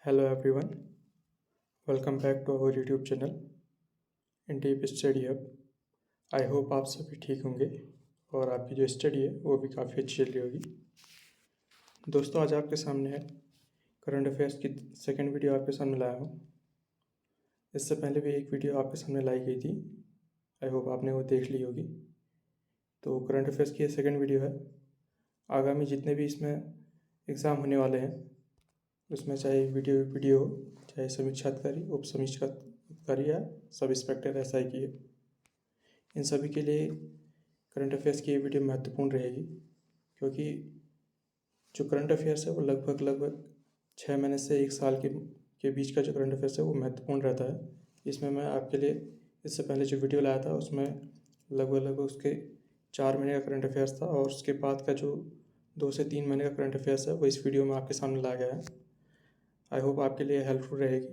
Hello everyone, welcome back to our YouTube channel in deep study hub. I hope आप सभी ठीक होंगे और आपकी जो स्टडी है वो भी काफ़ी अच्छी चल रही होगी। दोस्तों, आज आपके सामने है करंट अफेयर्स की सेकंड वीडियो आपके सामने लाया हूँ। इससे पहले भी एक वीडियो आपके सामने लाई गई थी, आई होप आपने वो देख ली होगी। तो करंट अफेयर्स की ये सेकंड वीडियो है। आगामी जितने भी इसमें एग्ज़ाम होने वाले हैं उसमें चाहे वीडियो हो, चाहे समीक्षा अधिकारी, उप समीक्षा अधिकारी या सब इंस्पेक्टर SI की है, इन सभी के लिए करंट अफेयर्स की ये वीडियो महत्वपूर्ण रहेगी। क्योंकि जो करंट अफेयर्स है वो लगभग 6 महीने से 1 साल के बीच का जो करंट अफेयर्स है वो महत्वपूर्ण रहता है। इसमें मैं आपके लिए इससे पहले जो वीडियो लाया था उसमें लगभग उसके 4 महीने का करंट अफेयर्स था, और उसके बाद का जो 2 से 3 महीने का करंट अफेयर्स है वो इस वीडियो में आपके सामने लाया गया है। आई होप आपके लिए हेल्पफुल रहेगी।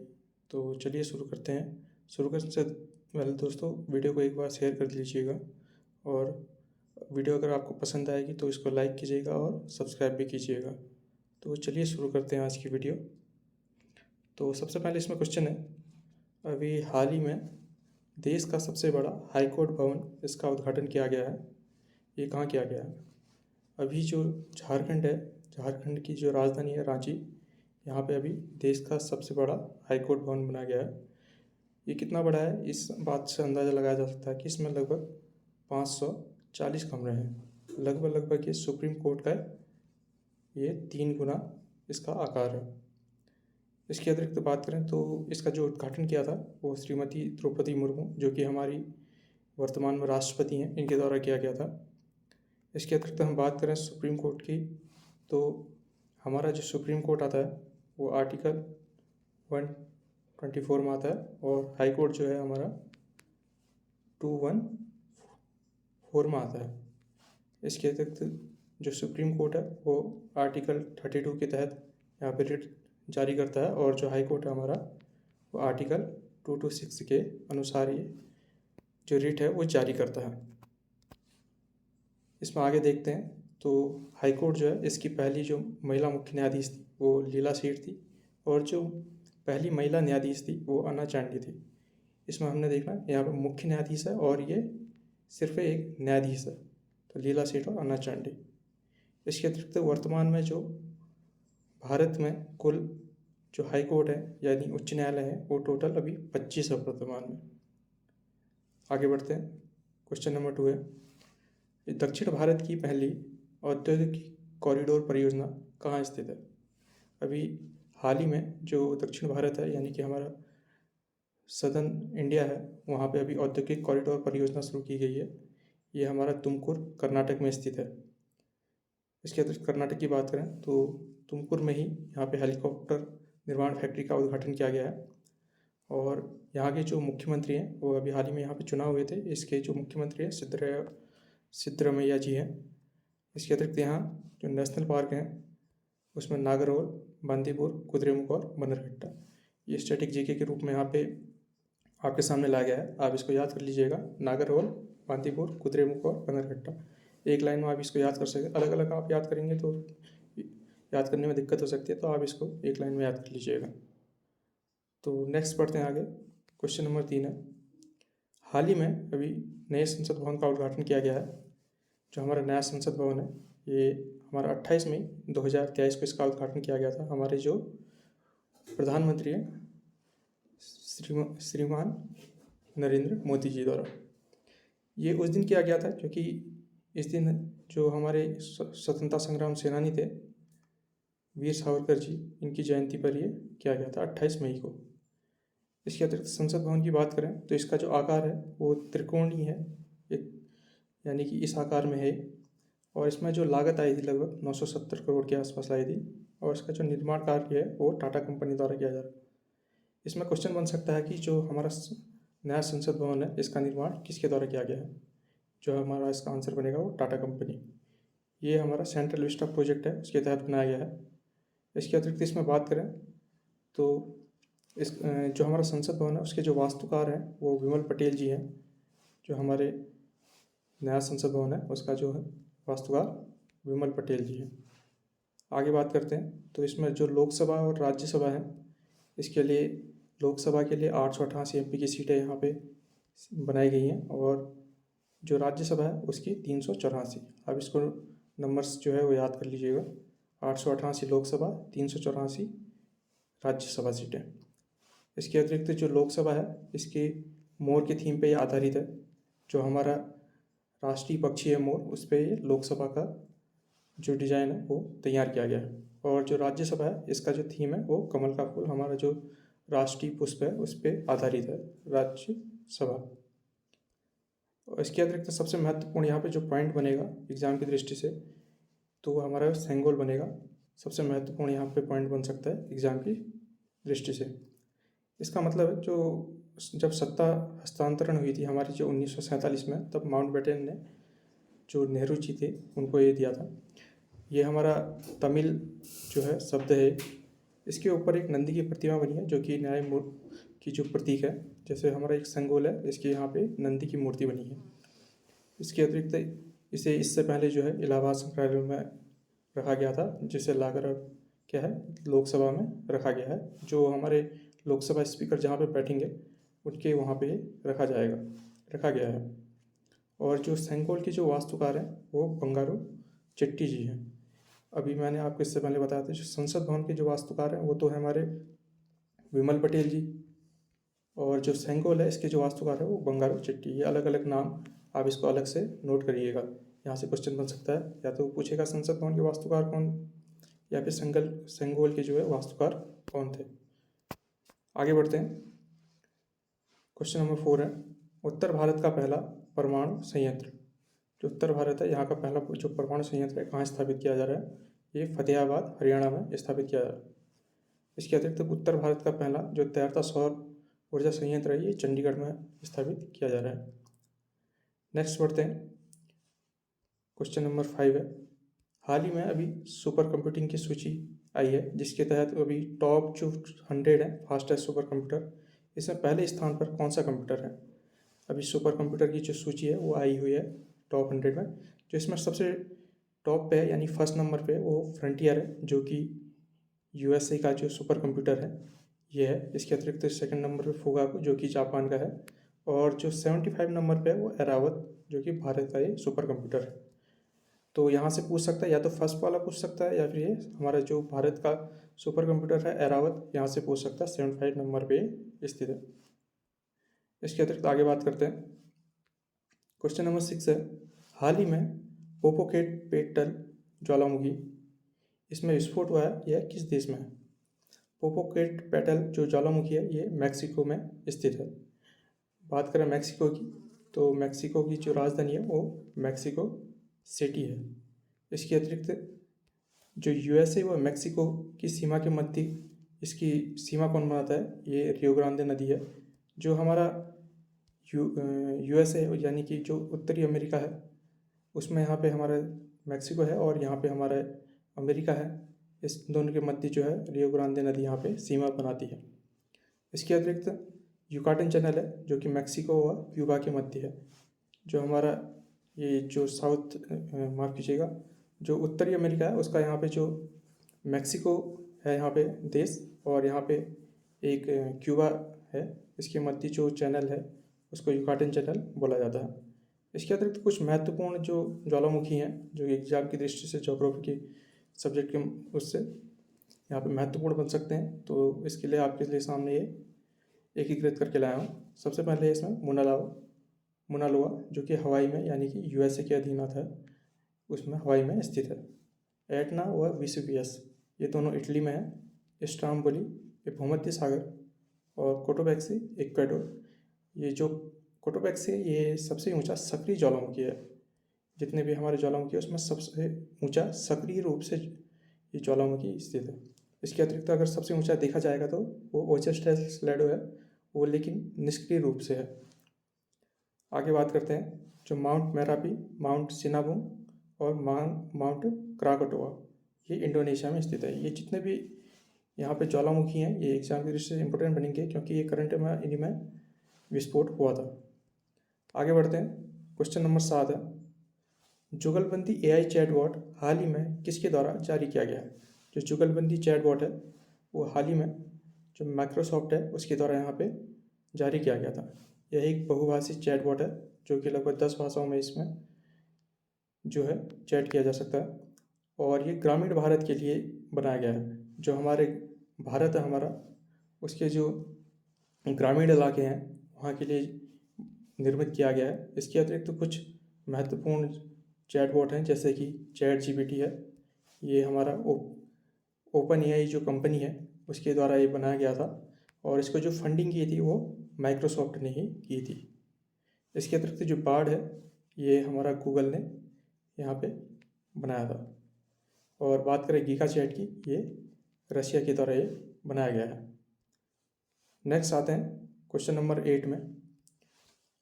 तो चलिए शुरू करते हैं। शुरू करने से पहले दोस्तों वीडियो को एक बार शेयर कर लीजिएगा, और वीडियो अगर आपको पसंद आएगी तो इसको लाइक कीजिएगा और सब्सक्राइब भी कीजिएगा। तो चलिए शुरू करते हैं आज की वीडियो। तो सबसे पहले इसमें क्वेश्चन है, अभी हाल ही में देश का सबसे बड़ा हाई कोर्ट भवन इसका उद्घाटन किया गया है। ये कहाँ किया गया है? अभी जो झारखंड है, झारखंड की जो राजधानी है रांची, यहाँ पे अभी देश का सबसे बड़ा हाई कोर्ट भवन बनाया गया है। ये कितना बड़ा है, इस बात से अंदाज़ा लगाया जा सकता है कि इसमें लगभग 540 कमरे हैं। लगभग ये सुप्रीम कोर्ट का ये 3 गुना इसका आकार है। इसके अतिरिक्त बात करें तो इसका जो उद्घाटन किया था वो श्रीमती द्रौपदी मुर्मू, जो कि हमारी वर्तमान में राष्ट्रपति हैं, इनके द्वारा किया गया था। इसके अतिरिक्त हम बात करें सुप्रीम कोर्ट की, तो हमारा जो सुप्रीम कोर्ट आता है वो आर्टिकल 124 में आता है, और हाई कोर्ट जो है हमारा 214 में आता है। इसके अतिरिक्त जो सुप्रीम कोर्ट है वो आर्टिकल 32 के तहत यहाँ पे रिट जारी करता है, और जो हाई कोर्ट है हमारा वो आर्टिकल 226 के अनुसार ये जो रिट है वो जारी करता है। इसमें आगे देखते हैं तो हाई कोर्ट जो है इसकी पहली जो महिला मुख्य न्यायाधीश थी वो लीला सेठ थी, और जो पहली महिला न्यायाधीश थी वो अन्ना चांडी थी। इसमें हमने देखना यहाँ पर मुख्य न्यायाधीश है और ये सिर्फ एक न्यायाधीश है, तो लीला सेठ और अन्ना चांडी। इसके अतिरिक्त वर्तमान में जो भारत में कुल जो हाई कोर्ट है यानी उच्च न्यायालय है वो टोटल अभी 25 है वर्तमान में। आगे बढ़ते हैं। क्वेश्चन नंबर 2 है, दक्षिण भारत की पहली औद्योगिक कॉरिडोर परियोजना कहाँ स्थित है? अभी हाल ही में जो दक्षिण भारत है यानी कि हमारा सदर्न इंडिया है, वहाँ पे अभी औद्योगिक कॉरिडोर परियोजना शुरू की गई है। ये हमारा तुमकुर कर्नाटक में स्थित है। इसके अतिरिक्त कर्नाटक की बात करें तो तुमकुर में ही यहाँ पे हेलीकॉप्टर निर्माण फैक्ट्री का उद्घाटन किया गया है, और यहाँ के जो मुख्यमंत्री हैं वो अभी हाल ही में यहाँ पे चुनाव हुए थे। इसके जो मुख्यमंत्री हैं सिद्धरमैया जी हैं। इसके अतिरिक्त यहाँ जो नेशनल पार्क हैं उसमें नागरहोल, बांदीपुर, कुद्रेमुख और बन्नरघट्टा, ये स्टैटिक जीके के रूप में यहाँ पे आपके सामने लाया गया है। आप इसको याद कर लीजिएगा, नागरहोल, बांदीपुर, कुद्रेमुख और बन्नरघट्टा। एक लाइन में आप इसको याद कर सकते, अलग अलग आप याद करेंगे तो याद करने में दिक्कत हो सकती है, तो आप इसको एक लाइन में याद कर लीजिएगा। तो नेक्स्ट पढ़ते हैं आगे। क्वेश्चन नंबर 3 है, हाल ही में अभी नए संसद भवन का उद्घाटन किया गया है। जो हमारा नया संसद भवन है ये हमारा 28 मई 2023 को इसका उद्घाटन किया गया था। हमारे जो प्रधानमंत्री हैं श्रीमान नरेंद्र मोदी जी द्वारा। ये उस दिन किया गया था क्योंकि इस दिन जो हमारे स्वतंत्रता संग्राम सेनानी थे वीर सावरकर जी, इनकी जयंती पर ये किया गया था 28 मई को। इसके अतिरिक्त संसद भवन की बात करें तो इसका जो आकार है वो त्रिकोणीय है, एक यानी कि इस आकार में है, और इसमें जो लागत आई थी लगभग 970 करोड़ के आसपास आई थी, और इसका जो निर्माण कार्य है वो टाटा कंपनी द्वारा किया जा रहा है। इसमें क्वेश्चन बन सकता है कि जो हमारा नया संसद भवन है इसका निर्माण किसके द्वारा किया गया है? जो हमारा इसका आंसर बनेगा वो टाटा कंपनी। ये हमारा सेंट्रल विस्टा प्रोजेक्ट है, उसके तहत बनाया गया है। इसके अतिरिक्त इसमें बात करें तो इस जो हमारा संसद भवन है उसके जो वास्तुकार हैं वो विमल पटेल जी हैं। जो हमारे नया संसद भवन है उसका जो है वास्तुकार विमल पटेल जी हैं। आगे बात करते हैं तो इसमें जो लोकसभा और राज्यसभा है इसके लिए लोकसभा के लिए 888 MP की सीटें यहाँ पे बनाई गई हैं और जो राज्यसभा है उसकी 384। अब इसको नंबर्स जो है वो याद कर लीजिएगा, 888 लोकसभा, 384 राज्यसभा सीटें। इसके अतिरिक्त जो लोकसभा है इसके मोर के थीम पे ये आधारित है। जो हमारा राष्ट्रीय पक्षी है मोर, उस पर ये लोकसभा का जो डिज़ाइन है वो तैयार किया गया है। और जो राज्यसभा है इसका जो थीम है वो कमल का फूल, हमारा जो राष्ट्रीय पुष्प है उस पर आधारित है राज्यसभा। और इसके अतिरिक्त सबसे महत्वपूर्ण यहाँ पे जो पॉइंट बनेगा एग्जाम की दृष्टि से, तो वो हमारा सेंगोल बनेगा। सबसे महत्वपूर्ण यहाँ पे पॉइंट बन सकता है एग्जाम की दृष्टि से। इसका मतलब है जो जब सत्ता हस्तांतरण हुई थी हमारी जो 1947 में, तब माउंटबेटन ने जो नेहरू जी थे उनको ये दिया था। ये हमारा तमिल जो है शब्द है, इसके ऊपर एक नंदी की प्रतिमा बनी है जो कि न्याय की जो प्रतीक है। जैसे हमारा एक संगोल है, इसके यहाँ पे नंदी की मूर्ति बनी है। इसके अतिरिक्त इसे इससे पहले जो है इलाहाबाद संग्रहालय में रखा गया था, जिसे लाकर क्या है लोकसभा में रखा गया है। जो हमारे लोकसभा स्पीकर जहाँ पे बैठेंगे उनके वहाँ पे रखा गया है। और जो सेंगोल की जो वास्तुकार हैं वो बंगारू चेट्टी जी हैं। अभी मैंने आपको इससे पहले बताया था जो संसद भवन के जो वास्तुकार हैं वो तो है हमारे विमल पटेल जी, और जो सेंगोल है इसके जो वास्तुकार है वो बंगारू चेट्टी। ये अलग अलग नाम, आप इसको अलग से नोट करिएगा। यहाँ से क्वेश्चन बन सकता है, या तो पूछेगा संसद भवन के वास्तुकार कौन, या फिर सेंगोल के जो है वास्तुकार कौन थे। आगे बढ़ते हैं। क्वेश्चन नंबर 4 है, उत्तर भारत का पहला परमाणु संयंत्र। जो उत्तर भारत है यहाँ का पहला जो परमाणु संयंत्र है कहाँ स्थापित किया जा रहा है, ये फतेहाबाद हरियाणा में स्थापित किया जा रहा है। इसके अतिरिक्त उत्तर भारत का पहला जो तैरता सौर ऊर्जा संयंत्र है ये चंडीगढ़ में स्थापित किया जा रहा है। नेक्स्ट बढ़ते हैं। क्वेश्चन नंबर 5 है, हाल ही में अभी सुपर कंप्यूटिंग की सूची आई है जिसके तहत अभी टॉप जो 100 है फास्टेस्ट सुपर कंप्यूटर, इसमें पहले स्थान पर कौन सा कंप्यूटर है। अभी सुपर कंप्यूटर की जो सूची है वो आई हुई है टॉप 100 में। जो इसमें सबसे टॉप पे है यानी फर्स्ट नंबर पे वो फ्रंटियर है जो कि USA का जो सुपर कंप्यूटर है ये है। इसके अतिरिक्त सेकंड नंबर पे फुगाकू जो कि जापान का है, और जो 75 नंबर पे है वो एरावत जो कि भारत का ये सुपर कंप्यूटर है। तो यहाँ से पूछ सकता है, या तो फर्स्ट वाला पूछ सकता है या फिर ये हमारा जो भारत का सुपर कंप्यूटर है एरावत, यहाँ से पूछ सकता है 75 नंबर पे स्थित है। इसके अतिरिक्त आगे बात करते हैं। क्वेश्चन नंबर 6 है, हाल ही में पोपोकेटपेटल ज्वालामुखी इसमें विस्फोट हुआ है, यह किस देश में है। पोपोकेटपेटल जो ज्वालामुखी है ये मैक्सिको में स्थित है। बात करें मैक्सिको की, तो मैक्सिको की जो राजधानी है वो मैक्सिको सिटी है। इसके अतिरिक्त जो USA व मैक्सिको की सीमा के मध्य इसकी सीमा कौन बनाता है, ये रियो ग्रांडे नदी है। जो हमारा USA यानी कि जो उत्तरी अमेरिका है उसमें यहाँ पे हमारा मैक्सिको है और यहाँ पे हमारा अमेरिका है। इस दोनों के मध्य जो है रियो ग्रांडे नदी यहाँ पे सीमा बनाती है। इसके अतिरिक्त युकाटन चैनल है जो कि मैक्सिको व क्यूबा के मध्य है। जो हमारा ये जो माफ़ कीजिएगा, जो उत्तरी अमेरिका है उसका यहाँ पे जो मैक्सिको है यहाँ पे देश, और यहाँ पे एक क्यूबा है, इसके मध्य जो चैनल है उसको युकाटन चैनल बोला जाता है। इसके अतिरिक्त कुछ महत्वपूर्ण जो ज्वालामुखी हैं जो एग्जाम की दृष्टि से ज्योग्राफी के सब्जेक्ट के उससे यहाँ पे महत्वपूर्ण बन सकते हैं, तो इसके लिए आपके लिए सामने ये एकीकृत करके लाया हूँ। सबसे पहले इसमें मुनालोआ जो कि हवाई में यानी कि USA के अधीन आता है, उसमें हवाई में स्थित है। एटना व वेसुवियस ये दोनों इटली में है। स्ट्राम्बोली ये भूमध्य सागर, और कोटोपैक्सी इक्वेडोर। ये जो कोटोपैक्सी है ये सबसे ऊंचा सक्रिय ज्वालामुखी है। जितने भी हमारे ज्वालामुखी है उसमें सबसे ऊंचा सक्रिय रूप से ये ज्वालामुखी स्थित है। इसके अतिरिक्त अगर सबसे ऊंचा देखा जाएगा तो वो ओचस डेल स्लैडो है, वो लेकिन निष्क्रिय रूप से है। आगे बात करते हैं। जो माउंट मेरापी, माउंट सिनाबुंग और माउंट क्राकटोआ ये इंडोनेशिया में स्थित है। ये जितने भी यहाँ पे ज्वालामुखी हैं ये एग्जाम की दृष्टि से इंपॉर्टेंट बनेंगे क्योंकि ये करंट में इन्हीं में विस्फोट हुआ था। आगे बढ़ते हैं। क्वेश्चन नंबर 7 है, जुगलबंदी AI चैटबॉट हाल ही में किसके द्वारा जारी किया गया है। जो जुगलबंदी चैटबॉट है वो हाल ही में जो माइक्रोसॉफ्ट है उसके द्वारा यहाँ पे जारी किया गया था। यह एक बहुभाषी चैटबॉट है जो कि लगभग 10 भाषाओं में इसमें जो है चैट किया जा सकता है, और ये ग्रामीण भारत के लिए बनाया गया है। जो हमारे भारत है हमारा, उसके जो ग्रामीण इलाके हैं वहाँ के लिए निर्मित किया गया है। इसके अतिरिक्त तो कुछ महत्वपूर्ण चैटबॉट हैं जैसे कि चैट जीपीटी है। ये हमारा ओपन एआई जो कंपनी है उसके द्वारा ये बनाया गया था, और इसको जो फंडिंग की थी वो माइक्रोसॉफ्ट ने ही की थी। इसके अतिरिक्त जो बार्ड है ये हमारा गूगल ने यहाँ पे बनाया था। और बात करें गीगा चैट की, ये रशिया के द्वारा ये बनाया गया है। नेक्स्ट आते हैं क्वेश्चन नंबर 8 में।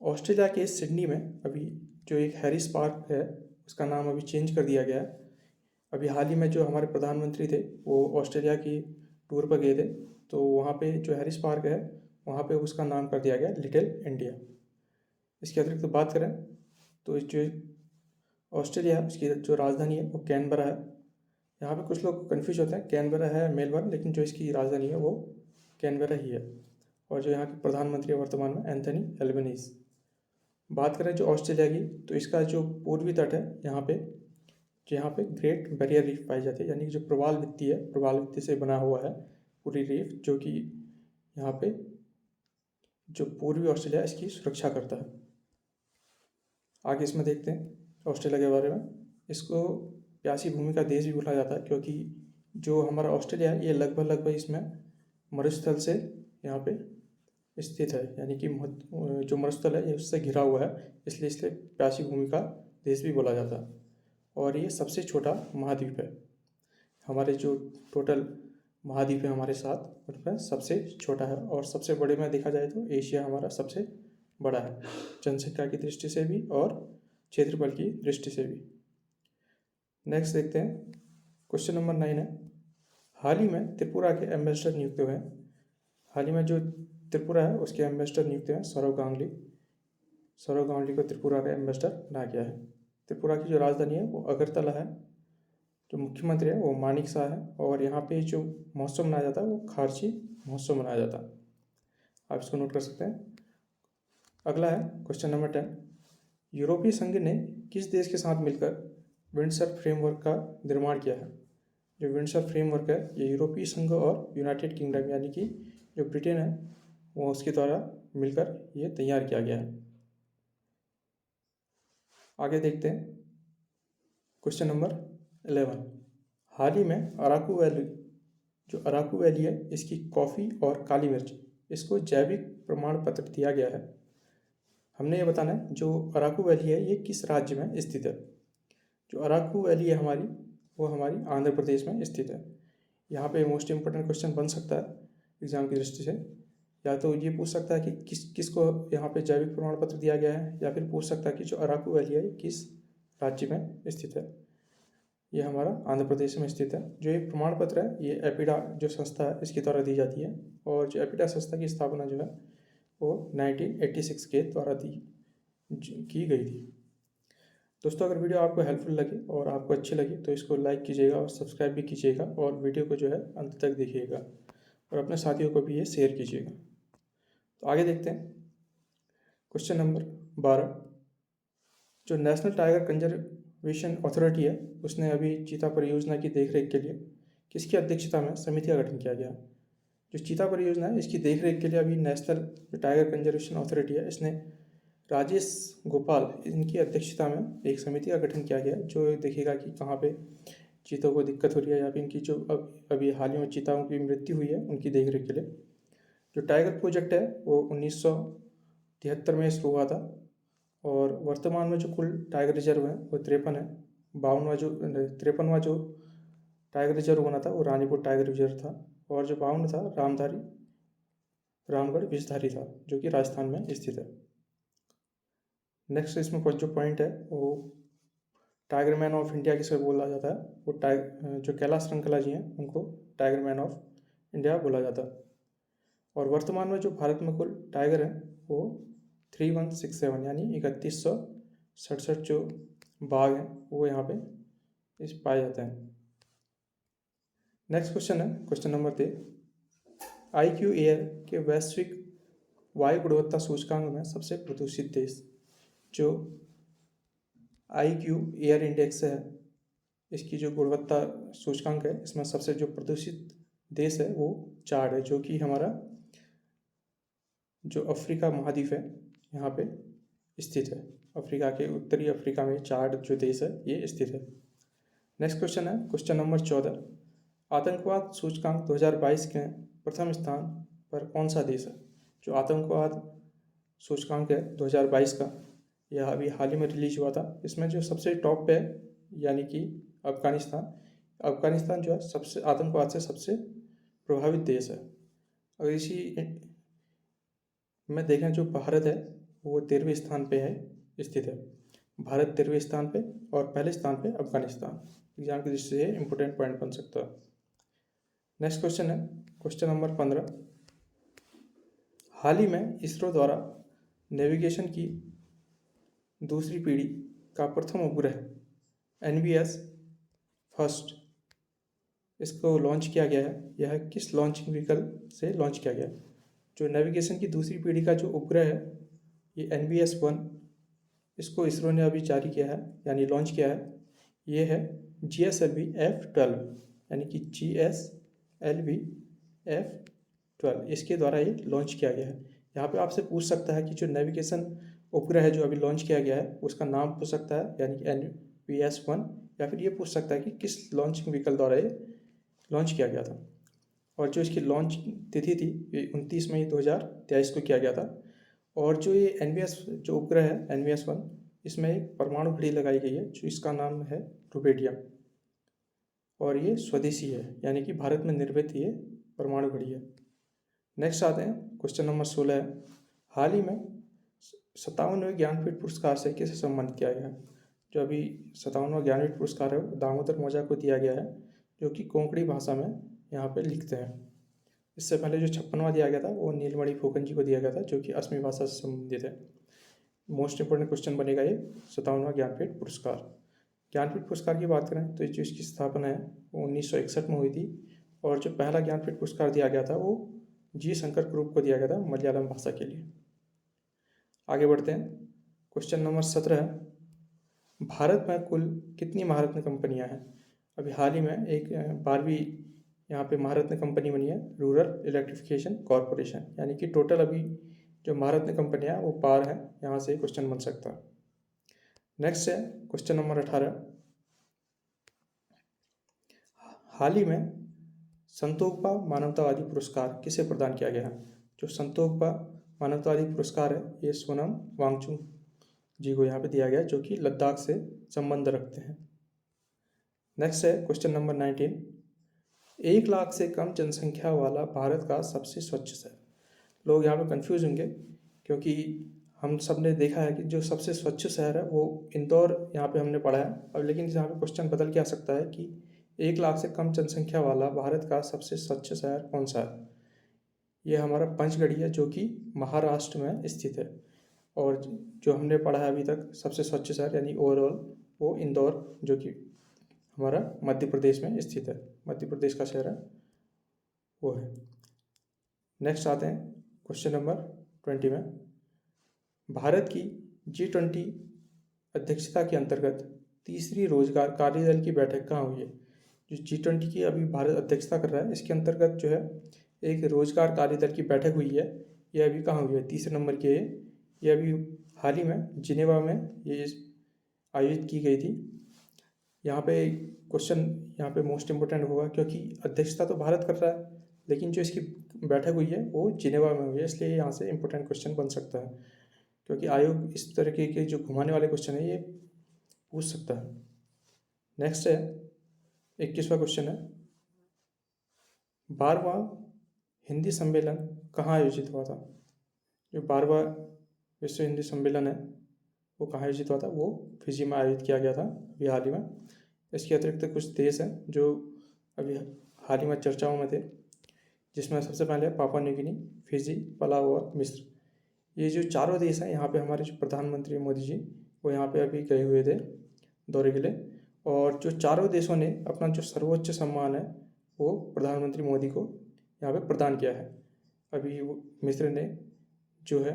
ऑस्ट्रेलिया के सिडनी में अभी जो एक हैरिस पार्क है उसका नाम अभी चेंज कर दिया गया है। अभी हाल ही में जो हमारे प्रधानमंत्री थे वो ऑस्ट्रेलिया की टूर पर गए थे, तो वहाँ पे जो हैरिस पार्क है वहाँ पे उसका नाम कर दिया गया लिटिल इंडिया। इसके अतिरिक्त बात करें तो जो ऑस्ट्रेलिया उसकी जो राजधानी है वो कैनबरा है। यहाँ पे कुछ लोग कन्फ्यूज होते हैं, कैनबरा है मेलबर्न, लेकिन जो इसकी राजधानी है वो कैनबरा ही है। और जो यहाँ के प्रधानमंत्री है वर्तमान में एंथनी एल्बनीज़। बात करें जो ऑस्ट्रेलिया की, तो इसका जो पूर्वी तट है यहाँ पे ग्रेट बैरियर रीफ पाई जाती है, यानी कि जो प्रवाल भित्ति है, प्रवाल भित्ति से बना हुआ है पूरी रीफ, जो कि यहाँ पे जो पूर्वी ऑस्ट्रेलिया इसकी सुरक्षा करता है। आगे इसमें देखते हैं ऑस्ट्रेलिया के बारे में। इसको प्यासी भूमि का देश भी बोला जाता है क्योंकि जो हमारा ऑस्ट्रेलिया है ये लगभग इसमें मरुस्थल से यहाँ पे स्थित है, यानी कि जो मरुस्थल है ये उससे घिरा हुआ है, इसलिए इसे प्यासी भूमि का देश भी बोला जाता है। और ये सबसे छोटा महाद्वीप है। हमारे जो टोटल महाद्वीप है हमारे साथ उनमें सबसे छोटा है, और सबसे बड़े में देखा जाए तो एशिया हमारा सबसे बड़ा है, जनसंख्या की दृष्टि से भी और क्षेत्रफल की दृष्टि से भी। नेक्स्ट देखते हैं क्वेश्चन नंबर 9 है। हाल ही में त्रिपुरा के एम्बेसडर नियुक्त हुए हैं। हाल ही में जो त्रिपुरा है उसके एम्बेसडर नियुक्त हुए हैं सौरव गांगुली को त्रिपुरा का एम्बेसडर बनाया गया है। त्रिपुरा की जो राजधानी है वो अगरतला है। जो मुख्यमंत्री है वो मानिक शाह है, और यहाँ पे जो महोत्सव मनाया जाता है वो खारची महोत्सव मनाया जाता है। आप इसको नोट कर सकते हैं। अगला है क्वेश्चन नंबर 10। यूरोपीय संघ ने किस देश के साथ मिलकर विंडसर फ्रेमवर्क का निर्माण किया है? जो विंडसर फ्रेमवर्क है ये यूरोपीय संघ और यूनाइटेड किंगडम यानी कि जो ब्रिटेन है वो उसके द्वारा मिलकर ये तैयार किया गया है। आगे देखते हैं क्वेश्चन नंबर 11। हाल ही में अराकू वैली है इसकी कॉफ़ी और काली मिर्च इसको जैविक प्रमाण पत्र दिया गया है। हमने ये बताना है जो अराकू वैली है ये किस राज्य में स्थित है। जो अराकू वैली है वो हमारी आंध्र प्रदेश में स्थित है। यहाँ पे मोस्ट इम्पोर्टेंट क्वेश्चन बन सकता है एग्जाम की दृष्टि से, या तो ये पूछ सकता है कि किसको यहाँ पे जैविक प्रमाण पत्र दिया गया है, या फिर पूछ सकता है कि जो अराकू वैली है किस राज्य में स्थित है। ये हमारा आंध्र प्रदेश में स्थित है। जो ये प्रमाण पत्र है ये एपिडा जो संस्था है इसके द्वारा दी जाती है, और जो एपिडा संस्था की स्थापना जो है वो 1986 के द्वारा की गई थी। दोस्तों अगर वीडियो आपको हेल्पफुल लगे और आपको अच्छी लगी तो इसको लाइक कीजिएगा और सब्सक्राइब भी कीजिएगा, और वीडियो को जो है अंत तक देखिएगा और अपने साथियों को भी ये शेयर कीजिएगा। तो आगे देखते हैं क्वेश्चन नंबर 12। जो नेशनल टाइगर कंजर्वेशन अथॉरिटी है उसने अभी चीता परियोजना की देखरेख के लिए किसकी अध्यक्षता में समिति का गठन किया गया? जो चीता परियोजना है इसकी देखरेख के लिए अभी नेशनल टाइगर कंजर्वेशन अथॉरिटी है इसने राजेश गोपाल इनकी अध्यक्षता में एक समिति का गठन किया गया जो देखेगा कि कहाँ पे चीतों को दिक्कत हो रही है, या फिर इनकी जो अभी हाल ही में चीताओं की मृत्यु हुई है उनकी देखरेख के लिए। जो टाइगर प्रोजेक्ट है वो 1973 में शुरू हुआ था, और वर्तमान में जो कुल टाइगर रिजर्व है वो 53 है। 53वां जो टाइगर रिजर्व बना था वो रानीपुर टाइगर रिजर्व था, और जो 52 था रामगढ़ विषधारी था जो कि राजस्थान में स्थित है। नेक्स्ट इसमें जो पॉइंट है वो टाइगर मैन ऑफ इंडिया किसे बोला जाता है, वो जो कैलाश श्रृंखला जी हैं उनको टाइगर मैन ऑफ इंडिया बोला जाता है। और वर्तमान में जो भारत में कुल टाइगर हैं वो 3167 यानी 3167 जो बाघ हैं वो यहाँ पे पाए जाते हैं। नेक्स्ट क्वेश्चन है क्वेश्चन नंबर 13। IQ एयर के वैश्विक वायु गुणवत्ता सूचकांक में सबसे प्रदूषित देश। जो IQ एयर इंडेक्स है, इसकी जो गुणवत्ता सूचकांक है, इसमें सबसे जो प्रदूषित देश है वो चाड है, जो कि हमारा जो अफ्रीका महाद्वीप है यहाँ पे स्थित है। अफ्रीका के उत्तरी अफ्रीका में चाड जो देश है ये स्थित है। नेक्स्ट क्वेश्चन है क्वेश्चन नंबर 14। आतंकवाद सूचकांक 2022 के प्रथम स्थान पर कौन सा देश है? जो आतंकवाद सूचकांक है 2022 का, यह अभी हाल ही में रिलीज हुआ था। इसमें जो सबसे टॉप पे है यानी कि अफगानिस्तान जो है सबसे आतंकवाद से सबसे प्रभावित देश है। अगर इसी में देखें जो भारत है वो 13वें स्थान पे है स्थित है। भारत 13वें स्थान पे और पहले स्थान पे अफगानिस्तान। एग्जाम की दृष्टि से इंपोर्टेंट पॉइंट बन सकता है। नेक्स्ट क्वेश्चन है क्वेश्चन नंबर 15। हाल ही में इसरो द्वारा नेविगेशन की दूसरी पीढ़ी का प्रथम उपग्रह NVS फर्स्ट इसको लॉन्च किया गया है। यह किस लॉन्चिंग व्हीकल से लॉन्च किया गया है? जो नेविगेशन की दूसरी पीढ़ी का जो उपग्रह है ये NVS-1, इसको इसरो ने अभी जारी किया है यानी लॉन्च किया है। ये है GSLV F12 यानी कि GSLV F12, इसके द्वारा ये लॉन्च किया गया है। यहाँ पे आपसे पूछ सकता है कि जो नेविगेशन उपग्रह है जो अभी लॉन्च किया गया है उसका नाम पूछ सकता है यानी कि NVS-1, या फिर ये पूछ सकता है कि किस लॉन्चिंग व्हीकल द्वारा ये लॉन्च किया गया था। और जो इसकी लॉन्च तिथि थी ये 29 मई 2023 को किया गया था। और जो ये NVS जो उपग्रह है NVS-1, इसमें एक परमाणु घड़ी लगाई गई है जो इसका नाम है रुबेडिया, और ये स्वदेशी है यानी कि भारत में निर्मित ये परमाणु घड़ी है। नेक्स्ट आते हैं क्वेश्चन नंबर 16 है। हाल ही में 57वें ज्ञानपीठ पुरस्कार से किसे सम्मानित किया गया है? जो अभी 57वां ज्ञानपीठ पुरस्कार है दामोदर मौजा को दिया गया है, जो कि कोंकणी भाषा में यहाँ पे लिखते हैं। इससे पहले जो 56वां दिया गया था वो नीलमणि फुकन जी को दिया गया था, जो कि असमी भाषा से संबंधित है। मोस्ट इंपोर्टेंट क्वेश्चन बनेगा ये 57वां ज्ञानपीठ पुरस्कार। ज्ञानपीठ पुरस्कार की बात करें तो जो इसकी स्थापना है वो 1961 में हुई थी, और जो पहला ज्ञानपीठ पुरस्कार दिया गया था वो जी शंकर कुरुप को दिया गया था मलयालम भाषा के लिए। आगे बढ़ते हैं क्वेश्चन नंबर 17 है। भारत में कुल कितनी महारत्न कंपनियां हैं? अभी हाल ही में एक 12वीं यहाँ पे महारत्न कंपनी बनी है, रूरल इलेक्ट्रिफिकेशन कॉरपोरेशन, यानी कि टोटल अभी जो महारत्न कंपनियां वो 12 हैं। यहाँ से क्वेश्चन बन सकता है। नेक्स्ट है क्वेश्चन नंबर 18। हाल ही में संतोखपा मानवतावादी पुरस्कार किसे प्रदान किया गया है? जो संतोखपा मानवतावादी पुरस्कार है ये सोनम वांगचुक जी को यहाँ पे दिया गया है, जो कि लद्दाख से संबंध रखते हैं। नेक्स्ट है क्वेश्चन नंबर 19। 1 लाख से कम जनसंख्या वाला भारत का सबसे स्वच्छ शहर। लोग यहाँ पे कंफ्यूज होंगे क्योंकि हम सब ने देखा है कि जो सबसे स्वच्छ शहर है वो इंदौर यहाँ पे हमने पढ़ा है। अब लेकिन यहाँ पे क्वेश्चन बदल के आ सकता है कि 1 लाख से कम जनसंख्या वाला भारत का सबसे स्वच्छ शहर कौन सा है? ये हमारा पंचगढ़ी है, जो कि महाराष्ट्र में स्थित है। और जो हमने पढ़ा है अभी तक सबसे स्वच्छ शहर यानी ओवरऑल वो इंदौर, जो कि हमारा मध्य प्रदेश में स्थित है, मध्य प्रदेश का शहर है वो है। नेक्स्ट आते हैं क्वेश्चन नंबर 20 में। भारत की G20 अध्यक्षता के अंतर्गत तीसरी रोजगार कार्यदल की बैठक कहाँ हुई है? जो G20 की अभी भारत अध्यक्षता कर रहा है, इसके अंतर्गत जो है एक रोजगार कार्यदल की बैठक हुई है। ये अभी कहाँ हुई है? तीसरे नंबर की है ये अभी हाल ही में जिनेवा में ये आयोजित की गई थी। यहाँ पे क्वेश्चन यहाँ पे मोस्ट इम्पोर्टेंट होगा क्योंकि अध्यक्षता तो भारत कर रहा है, लेकिन जो इसकी बैठक हुई है वो जिनेवा में हुई है, इसलिए यहाँ से इम्पोर्टेंट क्वेश्चन बन सकता है, क्योंकि आयोग इस तरीके के जो घुमाने वाले क्वेश्चन है ये पूछ सकता है। नेक्स्ट है 21वां क्वेश्चन है। 12वां हिंदी सम्मेलन कहाँ आयोजित हुआ था? जो 12वां विश्व हिंदी सम्मेलन है वो कहाँ आयोजित हुआ था? वो फिजी में आयोजित किया गया था अभी हाल ही में। इसके अतिरिक्त कुछ देश हैं जो अभी हाल ही में चर्चाओं में थे, जिसमें सबसे पहले Papua New Guinea, Fiji, Palau और मिस्र। ये जो चारों देश हैं यहाँ पे हमारे जो प्रधानमंत्री मोदी जी वो यहाँ पे अभी गए हुए थे दौरे के लिए, और जो चारों देशों ने अपना जो सर्वोच्च सम्मान है वो प्रधानमंत्री मोदी को यहाँ पे प्रदान किया है। अभी मिस्र ने जो है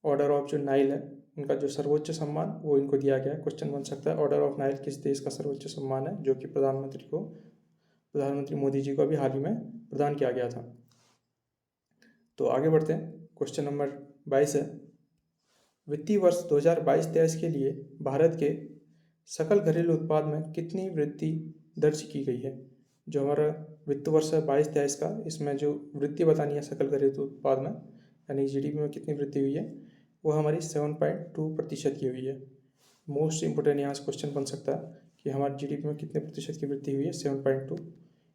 ऑर्डर ऑफ जो नाइल है उनका जो सर्वोच्च सम्मान वो इनको दिया गया है। क्वेश्चन बन सकता है ऑर्डर ऑफ नाइल किस देश का सर्वोच्च सम्मान है, जो कि प्रधानमंत्री मोदी जी को अभी हाल ही में प्रदान किया गया था। तो आगे बढ़ते हैं। क्वेश्चन नंबर 22 है, वित्तीय वर्ष 2022-23 के लिए भारत के सकल घरेलू उत्पाद में कितनी वृद्धि दर्ज की गई है। जो हमारा वित्त वर्ष है 22-23 का, इसमें जो वृद्धि बतानी है सकल घरेलू उत्पाद में, यानी जीडीपी में कितनी वृद्धि हुई है, वो हमारी 7.2% की हुई है। मोस्ट इंपोर्टेंट यहाँ से क्वेश्चन बन सकता है कि हमारी जीडीपी में कितने प्रतिशत की वृद्धि हुई है, 7.2।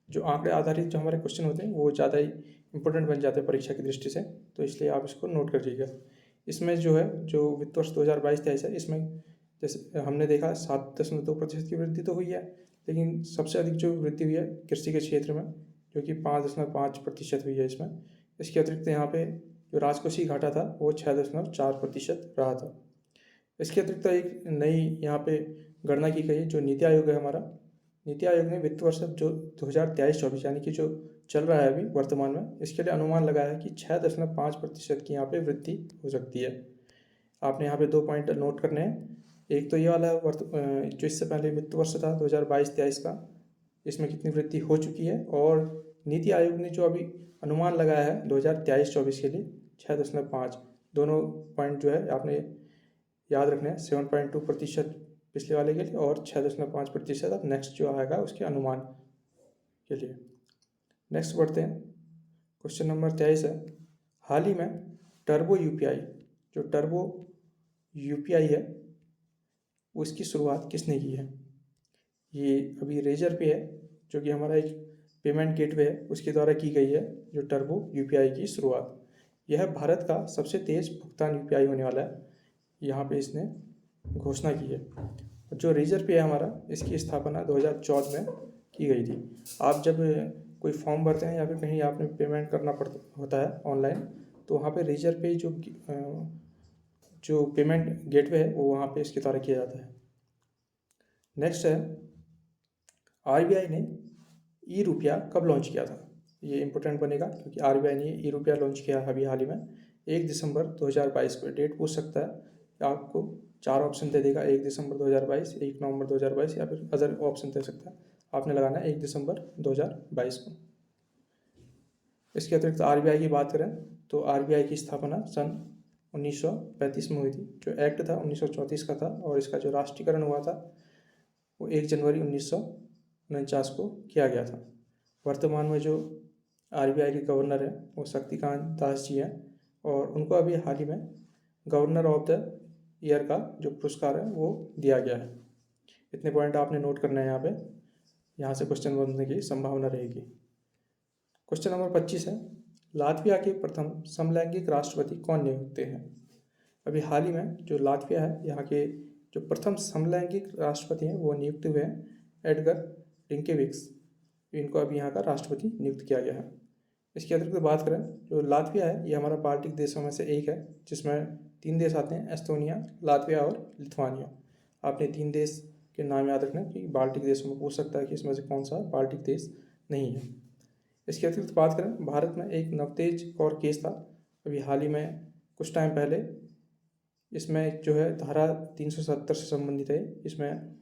जो आंकड़े आधारित जो हमारे क्वेश्चन होते हैं वो ज़्यादा ही इंपॉर्टेंट बन जाते हैं परीक्षा की दृष्टि से, तो इसलिए आप इसको नोट करिएगा। इसमें जो है जो वित्त वर्ष 2022-23 है, इसमें जैसे हमने देखा 7.2% की वृद्धि तो हुई है, लेकिन सबसे अधिक जो वृद्धि हुई है कृषि के क्षेत्र में, जो कि 5.5% हुई है इसमें। इसके अतिरिक्त यहाँ पे जो राजकोषीय घाटा था वो 6.4% रहा था। इसके अतिरिक्त एक नई यहाँ पे गणना की गई है, जो नीति आयोग है हमारा। नीति आयोग ने वित्त वर्ष जो 2023-24 यानी कि जो चल रहा है अभी वर्तमान में, इसके लिए अनुमान लगाया है कि 6.5% की यहाँ पे वृद्धि हो सकती है। आपने यहाँ पे 2 पॉइंट नोट करने हैं। एक तो ये वाला जो इससे पहले वित्त वर्ष था 2022-23 का, इसमें कितनी वृद्धि हो चुकी है, और नीति आयोग ने जो अभी अनुमान लगाया है 2023-24 के लिए 6.5, दोनों पॉइंट जो है आपने याद रखना है। 7.2% पिछले वाले के लिए और 6.5% अब नेक्स्ट जो आएगा उसके अनुमान के लिए। नेक्स्ट बढ़ते हैं। क्वेश्चन नंबर 23 है, हाल ही में टर्बो यूपीआई, जो टर्बो यूपीआई है उसकी शुरुआत किसने की है। ये अभी रेजर पे है, जो कि हमारा एक पेमेंट गेटवे है, उसके द्वारा की गई है जो टर्बो यूपीआई की शुरुआत। यह भारत का सबसे तेज भुगतान यूपीआई होने वाला है, यहाँ पे इसने घोषणा की है। जो रेजर पे है हमारा, इसकी स्थापना 2014 में की गई थी। आप जब कोई फॉर्म भरते हैं या फिर कहीं आपने पेमेंट करना पड़ता होता है ऑनलाइन, तो वहाँ पे रेजर पे जो पेमेंट गेटवे है वो वहाँ पे इसके द्वारा किया जाता है। नेक्स्ट है, आरबीआई ने ई रुपया कब लॉन्च किया था। ये इंपॉर्टेंट बनेगा क्योंकि आरबीआई ने ई रुपया लॉन्च किया है अभी हाल ही में 1 दिसंबर 2022 को। डेट पूछ सकता है, आपको 4 ऑप्शन दे देगा, 1 दिसंबर 2022, 1 नवंबर 2022 या फिर अदर ऑप्शन दे सकता है। आपने लगाना है 1 दिसंबर 2022 को। इसके अतिरिक्त आरबीआई की बात करें तो आरबीआई की स्थापना सन 1935 में हुई थी। जो एक्ट था 1934 का था, और इसका जो राष्ट्रीयकरण हुआ था वो 1 जनवरी 1949 को किया गया था। वर्तमान में जो आरबीआई के गवर्नर हैं वो शक्तिकांत दास जी हैं, और उनको अभी हाल ही में गवर्नर ऑफ द ईयर का जो पुरस्कार है वो दिया गया है। इतने पॉइंट आपने नोट करना है यहाँ पे, यहाँ से क्वेश्चन बनने की संभावना रहेगी। क्वेश्चन नंबर 25 है, लातविया के प्रथम समलैंगिक राष्ट्रपति कौन नियुक्त हैं। अभी हाल ही में जो लातविया है, यहाँ के जो प्रथम समलैंगिक राष्ट्रपति हैं वो नियुक्त हुए हैं, एडगर रिंकेविक्स। इनको अभी यहाँ का राष्ट्रपति नियुक्त किया गया है। इसके अतिरिक्त बात करें, जो लातविया है ये हमारा बाल्टिक देशों में से एक है, जिसमें 3 देश आते हैं, एस्तोनिया, लातविया और लिथुआनिया। आपने 3 देश के नाम याद रखना कि बाल्टिक देशों में पूछ सकता है कि इसमें से कौन सा बाल्टिक देश नहीं है। इसके अतिरिक्त बात करें, भारत में एक नवतेज और केस था अभी हाल ही में कुछ टाइम पहले। इसमें जो है धारा 370 से संबंधित है। इसमें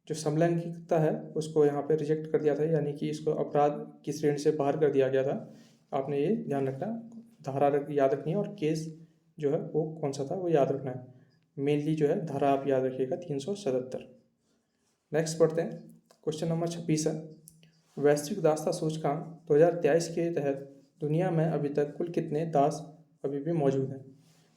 जो समलैंगिकता है उसको यहाँ पे रिजेक्ट कर दिया था, यानी कि इसको अपराध की श्रेणी से बाहर कर दिया गया था। आपने ये ध्यान रखना, धारा याद रखनी है, और केस जो है वो कौन सा था वो याद रखना है। मेनली जो है धारा आप याद रखिएगा 377। नेक्स्ट पढ़ते हैं। क्वेश्चन नंबर 26 है, वैश्विक दासता सूचकांक 2023 के तहत दुनिया में अभी तक कुल कितने दास अभी भी मौजूद हैं।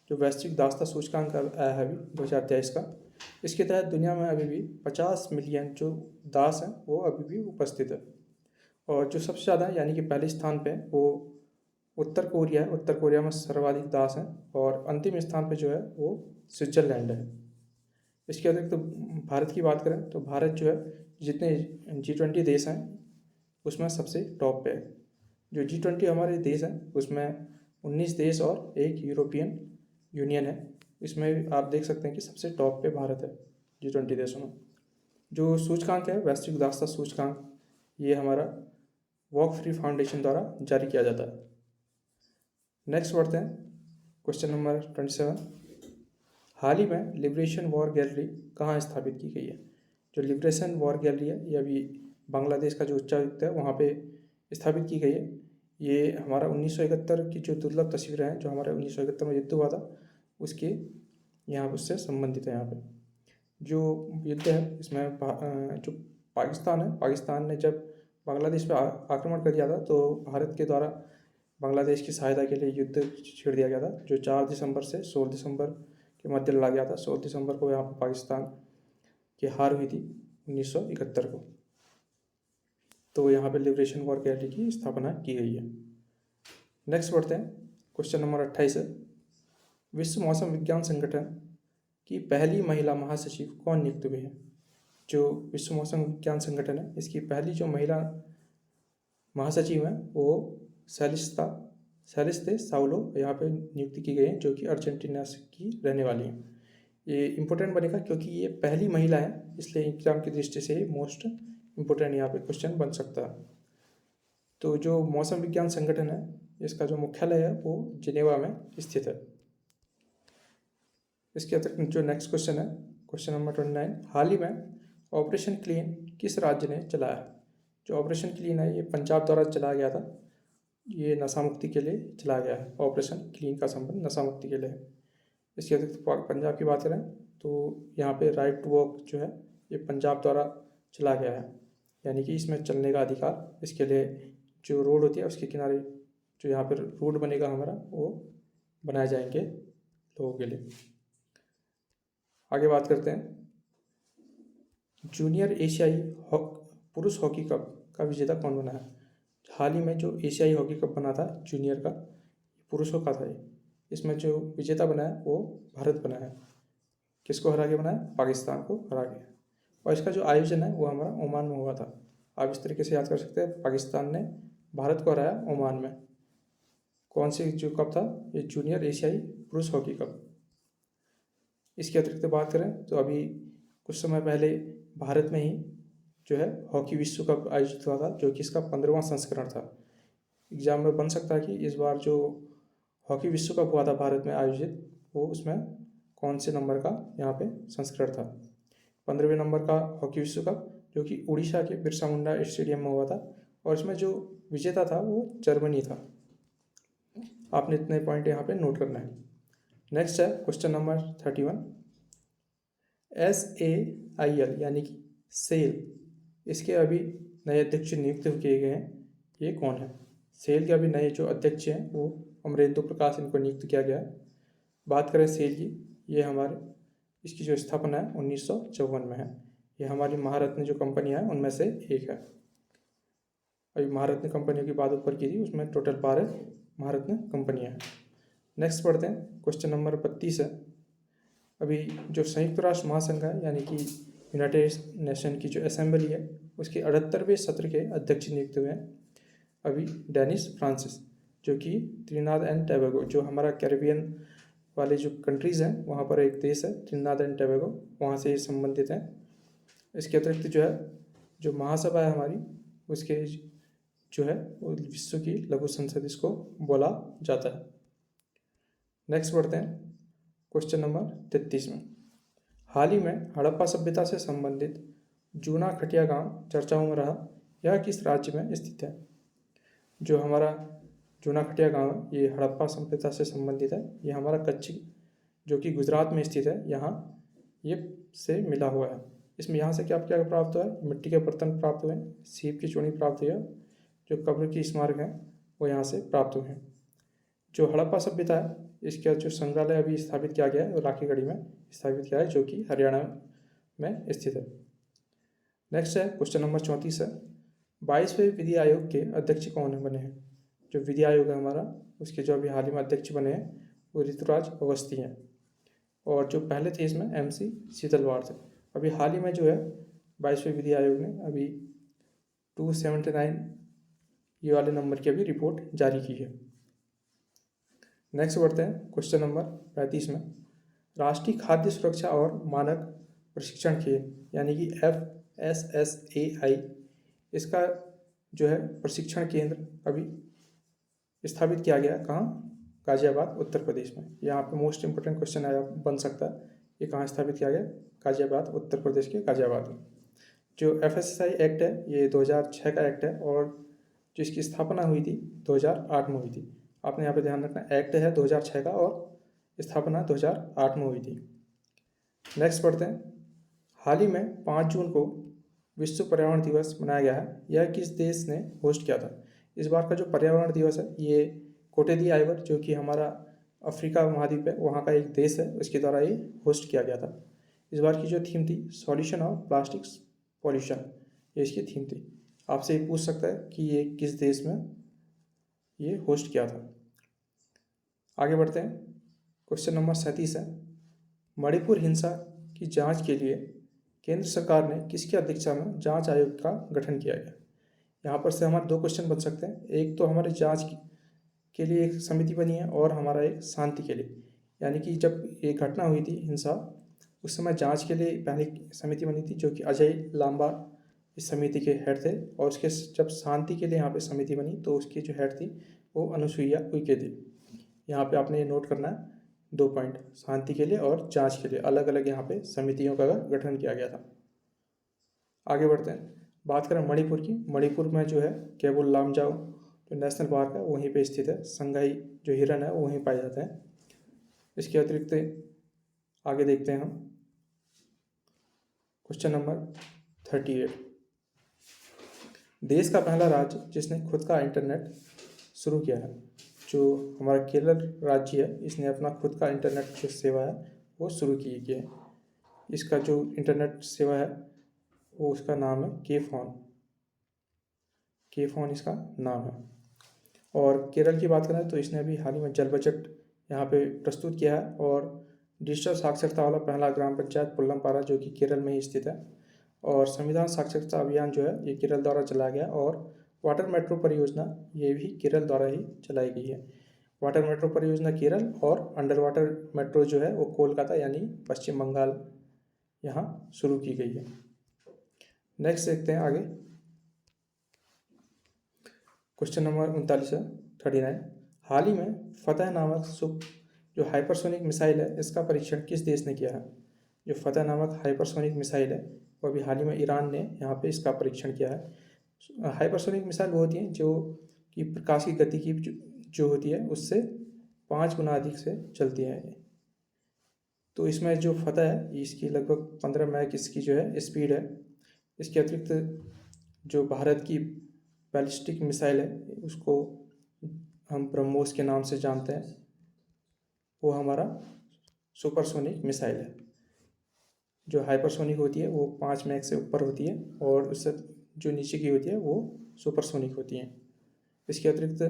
जो वैश्विक दासता सूचकांक आया है अभी 2023 का, इसके तहत दुनिया में अभी भी 50 मिलियन जो दास हैं वो अभी भी उपस्थित है। और जो सबसे ज़्यादा यानी कि पहले स्थान पे वो उत्तर कोरिया है। उत्तर कोरिया में सर्वाधिक दास हैं, और अंतिम स्थान पे जो है वो स्विट्जरलैंड है। इसके अतिरिक्त तो भारत की बात करें तो भारत जो है जितने G20 देश हैं उसमें सबसे टॉप पे है। जो G20 हमारे देश हैं उसमें 19 देश और एक यूरोपियन यूनियन है। इसमें आप देख सकते हैं कि सबसे टॉप पे भारत है G20 देशों में। जो सूचकांक है वैश्विक दासता सूचकांक, ये हमारा वॉक फ्री फाउंडेशन द्वारा जारी किया जाता है। नेक्स्ट बढ़ते हैं क्वेश्चन नंबर 27। हाल ही में लिबरेशन वॉर गैलरी कहाँ स्थापित की गई है? जो लिबरेशन वॉर गैलरी है ये अभी बांग्लादेश का जो उच्चायुक्त है वहाँ पे स्थापित की गई है। ये हमारा 1971 की जो दुर्लभ तस्वीरें हैं जो हमारे 1971 में युद्ध हुआ था उसके यहाँ उससे संबंधित है। यहाँ पे जो युद्ध है इसमें जो पाकिस्तान ने जब बांग्लादेश पे आक्रमण कर दिया था तो भारत के द्वारा बांग्लादेश की सहायता के लिए युद्ध छेड़ दिया गया था जो 4 दिसंबर से 16 दिसंबर के मध्य लड़ा गया था। 16 दिसंबर को यहाँ पर पाकिस्तान की हार हुई थी 1971 को। तो यहाँ पे लिबरेशन वॉर गैलरी की स्थापना की गई है। नेक्स्ट बढ़ते हैं क्वेश्चन नंबर 28 है। विश्व मौसम विज्ञान संगठन की पहली महिला महासचिव कौन नियुक्त हुई है? जो विश्व मौसम विज्ञान संगठन है इसकी पहली जो महिला महासचिव है वो सेलिस्ते साउलो यहाँ पे नियुक्ति की गई है जो कि अर्जेंटीना की रहने वाली है। ये इम्पोर्टेंट बनेगा क्योंकि ये पहली महिला है इसलिए एग्जाम की दृष्टि से मोस्ट इम्पोर्टेंट यहाँ पे क्वेश्चन बन सकता है। तो जो मौसम विज्ञान संगठन है इसका जो मुख्यालय है वो जिनेवा में स्थित है। इसके अतिरिक्त जो नेक्स्ट क्वेश्चन है क्वेश्चन नंबर 29। हाल ही में ऑपरेशन क्लीन किस राज्य ने चलाया? जो ऑपरेशन क्लीन है ये पंजाब द्वारा चलाया गया था। ये नशा मुक्ति के लिए चलाया गया है। ऑपरेशन क्लीन का संबंध नशा मुक्ति के लिए है। इसके अतिरिक्त पंजाब की बात करें तो यहाँ पे राइट टू वॉक जो है ये पंजाब द्वारा चला गया है, यानी कि इसमें चलने का अधिकार इसके लिए जो रोड होती है उसके किनारे जो यहाँ पर रोड बनेगा हमारा वो बनाए जाएंगे लोगों के लिए। आगे बात करते हैं जूनियर एशियाई पुरुष हॉकी कप का विजेता कौन बना है? हाल ही में जो एशियाई हॉकी कप बना था जूनियर का पुरुषों का था। इसमें जो विजेता बना है वो भारत बना है। किसको हरा के बना है? पाकिस्तान को हरा के। और इसका जो आयोजन है वो हमारा ओमान में हुआ था। आप इस तरीके से याद कर सकते हैं पाकिस्तान ने भारत को हराया ओमान में। कौन सी जो कप था? ये जूनियर एशियाई पुरुष हॉकी कप। इसके अतिरिक्त बात करें तो अभी कुछ समय पहले भारत में ही जो है हॉकी विश्व कप आयोजित हुआ था जो कि इसका 15वां संस्करण था। एग्जाम में बन सकता है कि इस बार जो हॉकी विश्व कप हुआ था भारत में आयोजित वो उसमें कौन से नंबर का यहाँ पे संस्करण था? 15वें नंबर का हॉकी विश्व कप जो कि उड़ीसा के बिरसा मुंडा स्टेडियम में हुआ था और इसमें जो विजेता था वो जर्मनी था। आपने इतने पॉइंट यहाँ पे नोट करना है। नेक्स्ट है क्वेश्चन नंबर 31। SAIL यानी कि सेल इसके अभी नए अध्यक्ष नियुक्त किए गए हैं। ये कौन है? सेल के अभी नए जो अध्यक्ष हैं वो अमरेंद्र प्रकाश इनको नियुक्त किया गया है। बात करें सेल की, ये हमारे इसकी जो स्थापना है 1954 में है। ये हमारी महारत्न जो कंपनियां हैं उनमें से एक है। अभी महारत्न कंपनियों की बात ऊपर की थी उसमें टोटल 12 महारत्न कंपनियां हैं। नेक्स्ट पढ़ते हैं क्वेश्चन नंबर 32 है। अभी जो संयुक्त राष्ट्र महासंघ है यानी कि यूनाइटेड नेशन की जो असेंबली है उसके 78वें सत्र के अध्यक्ष नियुक्त हुए हैं अभी डेनिस फ्रांसिस, जो कि त्रिनाद एंड टोबैगो जो हमारा कैरिबियन वाले जो कंट्रीज़ हैं वहाँ पर एक देश है त्रिनाद एंड टोबैगो, वहाँ से ये संबंधित हैं। इसके अतिरिक्त जो है जो महासभा है हमारी उसके जो है वो विश्व की लघु संसद इसको बोला जाता है। नेक्स्ट बढ़ते हैं क्वेश्चन नंबर 33 में। हाल ही में हड़प्पा सभ्यता से संबंधित जूना खटिया गांव चर्चाओं में रहा, यह किस राज्य में स्थित है? जो हमारा जूना खटिया गांव है ये हड़प्पा सभ्यता से संबंधित है। ये हमारा कच्छ जो कि गुजरात में स्थित है यहाँ ये से मिला हुआ है। इसमें यहाँ से क्या क्या प्राप्त हुआ है? मिट्टी के बर्तन प्राप्त हुए हैं, सीप की चूनी प्राप्त हुई है, जो कब्र की स्मारक हैं वो यहाँ से प्राप्त हुए हैं। जो हड़प्पा सभ्यता है इसका जो संग्रहालय अभी स्थापित किया गया है राखीगढ़ी में स्थापित किया है जो कि हरियाणा में स्थित है। नेक्स्ट है क्वेश्चन नंबर 34 है। 22वें विधि आयोग के अध्यक्ष कौन बने हैं? जो विधि आयोग है हमारा उसके जो अभी हाल ही में अध्यक्ष बने हैं वो ऋतुराज अवस्थी हैं और जो पहले थे इसमें MC शीतलवाड़ थे। अभी हाल ही में जो है 22वें विधि आयोग ने अभी 279 ये वाले नंबर की अभी रिपोर्ट जारी की है। नेक्स्ट बढ़ते हैं क्वेश्चन नंबर 35 में। राष्ट्रीय खाद्य सुरक्षा और मानक प्रशिक्षण केंद्र यानी कि FSSAI इसका जो है प्रशिक्षण केंद्र अभी स्थापित किया गया कहाँ? गाजियाबाद उत्तर प्रदेश में। यहाँ पे मोस्ट इंपोर्टेंट क्वेश्चन आया बन सकता है, ये कहाँ स्थापित किया गया? गाजियाबाद उत्तर प्रदेश के गाजियाबाद में। जो FSSAI एक्ट है ये 2006 का एक्ट है और जो इसकी स्थापना हुई थी 2008 में हुई थी। आपने यहाँ पे ध्यान रखना, एक्ट है 2006 का और स्थापना 2008 में हुई थी। नेक्स्ट पढ़ते हैं, हाल ही में 5 जून को विश्व पर्यावरण दिवस मनाया गया है, यह किस देश ने होस्ट किया था? इस बार का जो पर्यावरण दिवस है ये कोटे दी आइवर जो कि हमारा अफ्रीका महाद्वीप है वहाँ का एक देश है, उसके द्वारा ये होस्ट किया गया था। इस बार की जो थीम थी सॉल्यूशन ऑफ प्लास्टिक्स पॉल्यूशन, ये इसकी थीम थी। आपसे ये पूछ सकता है कि ये किस देश में ये होस्ट किया था। आगे बढ़ते हैं, क्वेश्चन नंबर 37 है, मणिपुर हिंसा की जांच के लिए केंद्र सरकार ने किसकी अध्यक्षता में जांच आयोग का गठन किया गया? यहाँ पर से हमारे 2 क्वेश्चन बन सकते हैं, एक तो हमारे जांच के लिए एक समिति बनी है और हमारा एक शांति के लिए, यानी कि जब ये घटना हुई थी हिंसा उस समय जांच के लिए पहले समिति बनी थी जो कि अजय लांबा इस समिति के हेड थे, और उसके जब शांति के लिए यहाँ पे समिति बनी तो उसकी जो हेड थी वो अनुसुईया उइके थी। यहाँ पे आपने ये नोट करना है 2 पॉइंट, शांति के लिए और जांच के लिए अलग अलग यहाँ पे समितियों का गठन किया गया था। आगे बढ़ते हैं, बात करें मणिपुर की। मणिपुर में जो है केवल लामजाओ जो नेशनल पार्क है वहीं पे स्थित है, संगाई जो हिरन है वो वहीं पाए जाते हैं। इसके अतिरिक्त आगे देखते हैं हम क्वेश्चन नंबर 38, देश का पहला राज्य जिसने खुद का इंटरनेट शुरू किया है? जो हमारा केरल राज्य है इसने अपना खुद का इंटरनेट जो सेवा है वो शुरू की है। इसका जो इंटरनेट सेवा है वो उसका नाम है के फोन इसका नाम है। और केरल की बात करें तो इसने अभी हाल ही में जल बजट यहाँ पे प्रस्तुत किया है और डिजिटल साक्षरता वाला पहला ग्राम पंचायत पुल्लमपारा जो कि केरल में ही स्थित है। और संविधान साक्षरता अभियान जो है ये केरल द्वारा चलाया गया और वाटर मेट्रो परियोजना ये भी केरल द्वारा ही चलाई गई है। वाटर मेट्रो परियोजना केरल और अंडर वाटर मेट्रो जो है वो कोलकाता यानी पश्चिम बंगाल यहाँ शुरू की गई है। नेक्स्ट देखते हैं आगे, क्वेश्चन नंबर 39 है 39, हाल ही में फतह नामक जो हाइपरसोनिक मिसाइल है इसका परीक्षण किस देश ने किया है? जो फतह नामक हाइपरसोनिक मिसाइल है वो अभी हाल ही में ईरान ने यहाँ पे इसका परीक्षण किया है। हाइपरसोनिक मिसाइल वो होती हैं जो कि प्रकाश की गति की जो होती है उससे 5 गुना अधिक से चलती है। तो इसमें जो फतह है इसकी लगभग 15 मैक इसकी जो है स्पीड है। इसके अतिरिक्त जो भारत की बैलिस्टिक मिसाइल है उसको हम ब्रह्मोस के नाम से जानते हैं, वो हमारा सुपरसोनिक मिसाइल है। जो हाइपरसोनिक होती है वो 5 मैक से ऊपर होती है और उससे जो नीचे की होती है वो सुपरसोनिक होती है। इसके अतिरिक्त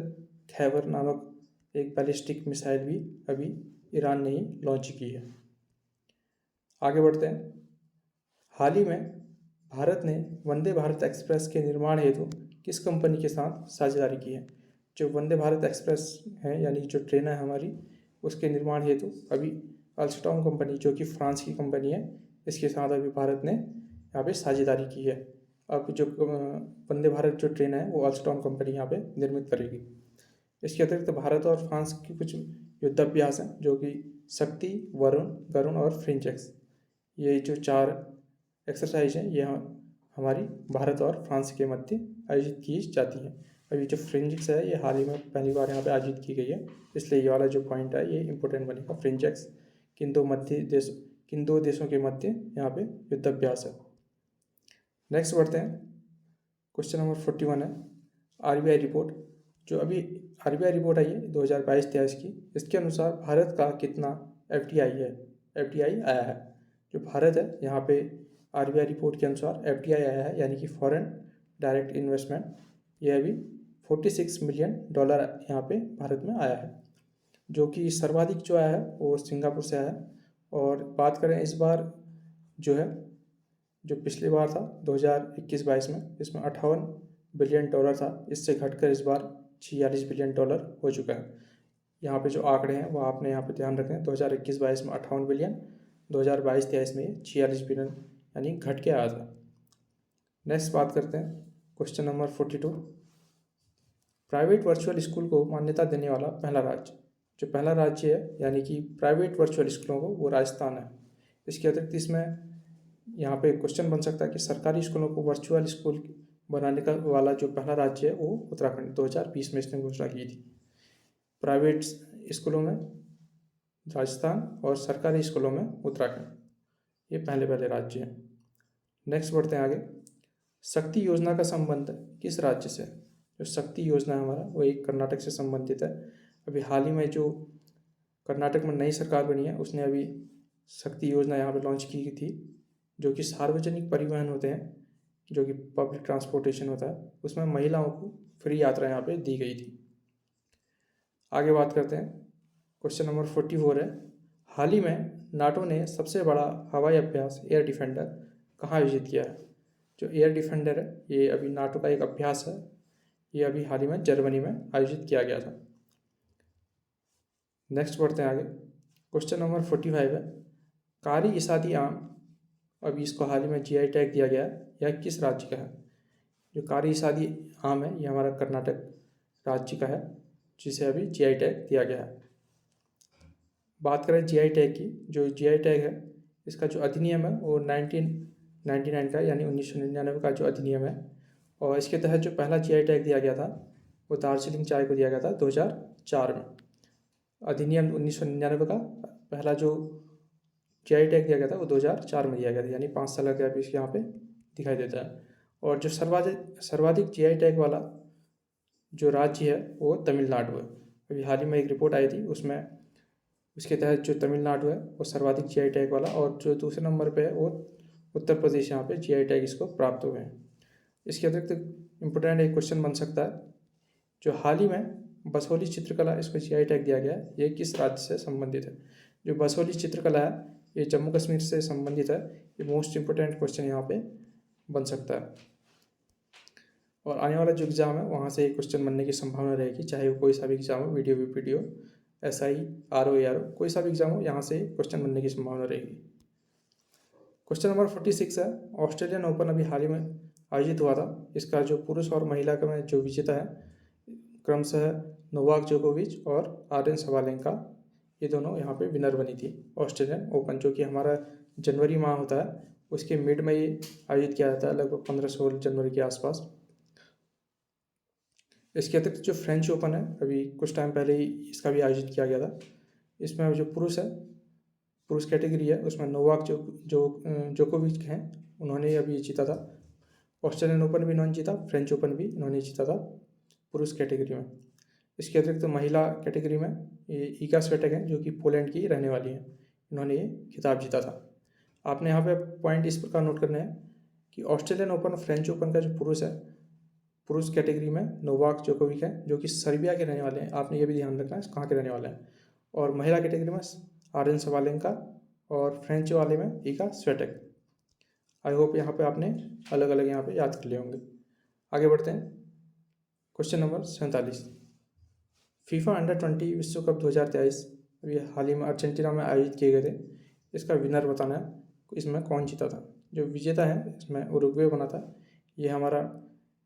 खैबर नामक एक बैलिस्टिक मिसाइल भी अभी ईरान ने ही लॉन्च की है। आगे बढ़ते हैं, हाल ही में भारत ने वंदे भारत एक्सप्रेस के निर्माण हेतु किस कंपनी के साथ साझेदारी की है? जो वंदे भारत एक्सप्रेस है यानी जो ट्रेन है हमारी उसके निर्माण हेतु अभी अल्स्टॉम कंपनी जो कि फ्रांस की कंपनी है इसके साथ अभी भारत ने यहाँ पे साझेदारी की है। अब जो वंदे भारत जो ट्रेन है वो अल्स्टॉम कंपनी यहाँ पे निर्मित करेगी। इसके अतिरिक्त भारत और फ्रांस की कुछ युद्धाभ्यास हैं जो कि शक्ति, वरुण, गरुण और फ्रिंजेक्स, ये जो 4 एक्सरसाइज हैं ये हमारी भारत और फ्रांस के मध्य आयोजित की जाती है। अभी जो फ्रिंजेक्स है ये हाल ही में पहली बार यहाँ पे आयोजित की गई है, इसलिए ये वाला जो पॉइंट है ये इंपॉर्टेंट बनेगा। फ्रिंजेक्स किन दो देशों के मध्य यहाँ पे युद्धाभ्यास है। नेक्स्ट बढ़ते हैं, क्वेश्चन नंबर 41 है, RBI रिपोर्ट। जो अभी RBI रिपोर्ट आई है 2022-23 की, इसके अनुसार भारत का कितना FDI आया है? जो भारत है यहाँ पे RBI रिपोर्ट के अनुसार FDI आया है यानी कि फॉरेन डायरेक्ट इन्वेस्टमेंट, यह अभी $46 मिलियन यहाँ पे भारत में आया है, जो कि सर्वाधिक जो आया है वो सिंगापुर से आया है। और बात करें इस बार जो है जो पिछली बार था 2021-22 में इसमें $58 बिलियन था, इससे घटकर इस बार $46 बिलियन हो चुका है। यहाँ पे जो आंकड़े हैं वो आपने यहाँ पे ध्यान रखें, 2021-22 में 58 बिलियन, 2022-23 में 46 बिलियन यानी घट के आया था। नेक्स्ट बात करते हैं question number 42, private virtual school को मान्यता देने वाला पहला राज्य। जो पहला राज्य है यानी कि प्राइवेट वर्चुअल स्कूलों को, वो राजस्थान है। इसके अतिरिक्त इसमें यहाँ पे क्वेश्चन बन सकता है कि सरकारी स्कूलों को वर्चुअल स्कूल बनाने का वाला जो पहला राज्य है वो उत्तराखंड 2020 में इसने घोषणा की थी। प्राइवेट स्कूलों में राजस्थान और सरकारी स्कूलों में उत्तराखंड, ये पहले पहले राज्य हैं। नेक्स्ट बढ़ते हैं आगे। शक्ति योजना का संबंध किस राज्य से? जो शक्ति योजना है हमारा वो एक कर्नाटक से संबंधित है। अभी हाल ही में जो कर्नाटक में नई सरकार बनी है उसने अभी शक्ति योजना यहाँ पे लॉन्च की थी, जो कि सार्वजनिक परिवहन होते हैं, जो कि पब्लिक ट्रांसपोर्टेशन होता है, उसमें महिलाओं को फ्री यात्रा यहाँ पे दी गई थी। आगे बात करते हैं, क्वेश्चन नंबर 44 है, हाल ही में नाटो ने सबसे बड़ा हवाई अभ्यास एयर डिफेंडर कहाँ आयोजित किया है? जो एयर डिफेंडर है ये अभी नाटो का एक अभ्यास है, ये अभी हाल ही में जर्मनी में आयोजित किया गया था। नेक्स्ट बढ़ते हैं आगे, क्वेश्चन नंबर 45 है, कारी इसादी आम, अभी इसको हाल ही में जीआई टैग दिया गया है, यह किस राज्य का है? जो कारी इसादी आम है ये हमारा कर्नाटक राज्य का है, जिसे अभी जीआई टैग दिया गया है। बात करें जीआई टैग की, जो जीआई टैग है इसका जो अधिनियम है वो 1999 का यानी 1999 का जो अधिनियम है, और इसके तहत जो पहला जीआई टैग दिया गया था वो दार्जिलिंग चाय को दिया गया था 2004 में। अधिनियम 1999 का पहला जो जीआई टैग दिया गया था वो 2004 में दिया गया था, यानी 5 साल का गैप इसके यहाँ पे दिखाई देता है। और जो सर्वाधिक जीआई टैग वाला जो राज्य है वो तमिलनाडु है। अभी हाल ही में एक रिपोर्ट आई थी, उसमें उसके तहत जो तमिलनाडु है वो सर्वाधिक जीआई टैग वाला, और जो दूसरे नंबर पे है वो उत्तर प्रदेश यहाँ पे जीआई टैग इसको प्राप्त हुए हैं। इसके अतिरिक्त इम्पोर्टेंट एक क्वेश्चन बन सकता है, जो हाल ही में बसोली चित्रकला इसको जीआई टैग दिया गया है, ये किस राज्य से संबंधित है? जो बसोली चित्रकला है ये जम्मू कश्मीर से संबंधित है। ये मोस्ट इम्पोर्टेंट क्वेश्चन यहाँ पे बन सकता है, और आने वाला जो एग्ज़ाम है वहाँ से क्वेश्चन बनने की संभावना रहेगी, चाहे वो कोई सा भी एग्ज़ाम हो, video VPDO, SI, RO, ARO, कोई सा भी एग्ज़ाम हो, यहाँ से क्वेश्चन बनने की संभावना रहेगी। क्वेश्चन नंबर 46 है, ऑस्ट्रेलियन ओपन अभी हाल ही में आयोजित हुआ था, इसका जो पुरुष और महिला का में जो विजेता है क्रमशः नोवाक जोकोविच और आर्यन सवालेंका, ये दोनों यहाँ पे विनर बनी थी। ऑस्ट्रेलियन ओपन जो कि हमारा जनवरी माह होता है उसके मिड में ये आयोजित किया जाता है, लगभग 15-16 जनवरी के आसपास। इसके अतिरिक्त जो फ्रेंच ओपन है अभी कुछ टाइम पहले ही इसका भी आयोजित किया गया था। इसमें जो पुरुष कैटेगरी है उसमें नोवाक जोकोविच हैं, उन्होंने अभी जीता था। ऑस्ट्रेलियन ओपन भी इन्होंने जीता, फ्रेंच ओपन भी इन्होंने जीता था पुरुष कैटेगरी में। इसके अतिरिक्त महिला कैटेगरी में ये इगा स्विएटेक हैं, जो कि पोलैंड की रहने वाली हैं, इन्होंने ये खिताब जीता था। आपने यहाँ पे पॉइंट इस प्रकार नोट करना है कि ऑस्ट्रेलियन ओपन और फ्रेंच ओपन का जो पुरुष कैटेगरी में नोवाक जोकोविच है, जो कि सर्बिया के रहने वाले हैं, आपने ये भी ध्यान रखना है कहाँ के रहने वाले हैं। और महिला कैटेगरी में आर्यन सवालेंका, और फ्रेंच वाले में इगा स्विएटेक। आई होप यहाँ पे आपने अलग अलग यहाँ पे याद कर लिए होंगे। आगे बढ़ते हैं, क्वेश्चन नंबर 47, फीफा अंडर-20 विश्व कप 2023 अभी हाल ही में अर्जेंटीना में आयोजित किए गए थे, इसका विनर बताना है, इसमें कौन जीता था? जो विजेता है इसमें उरुग्वे बना था। ये हमारा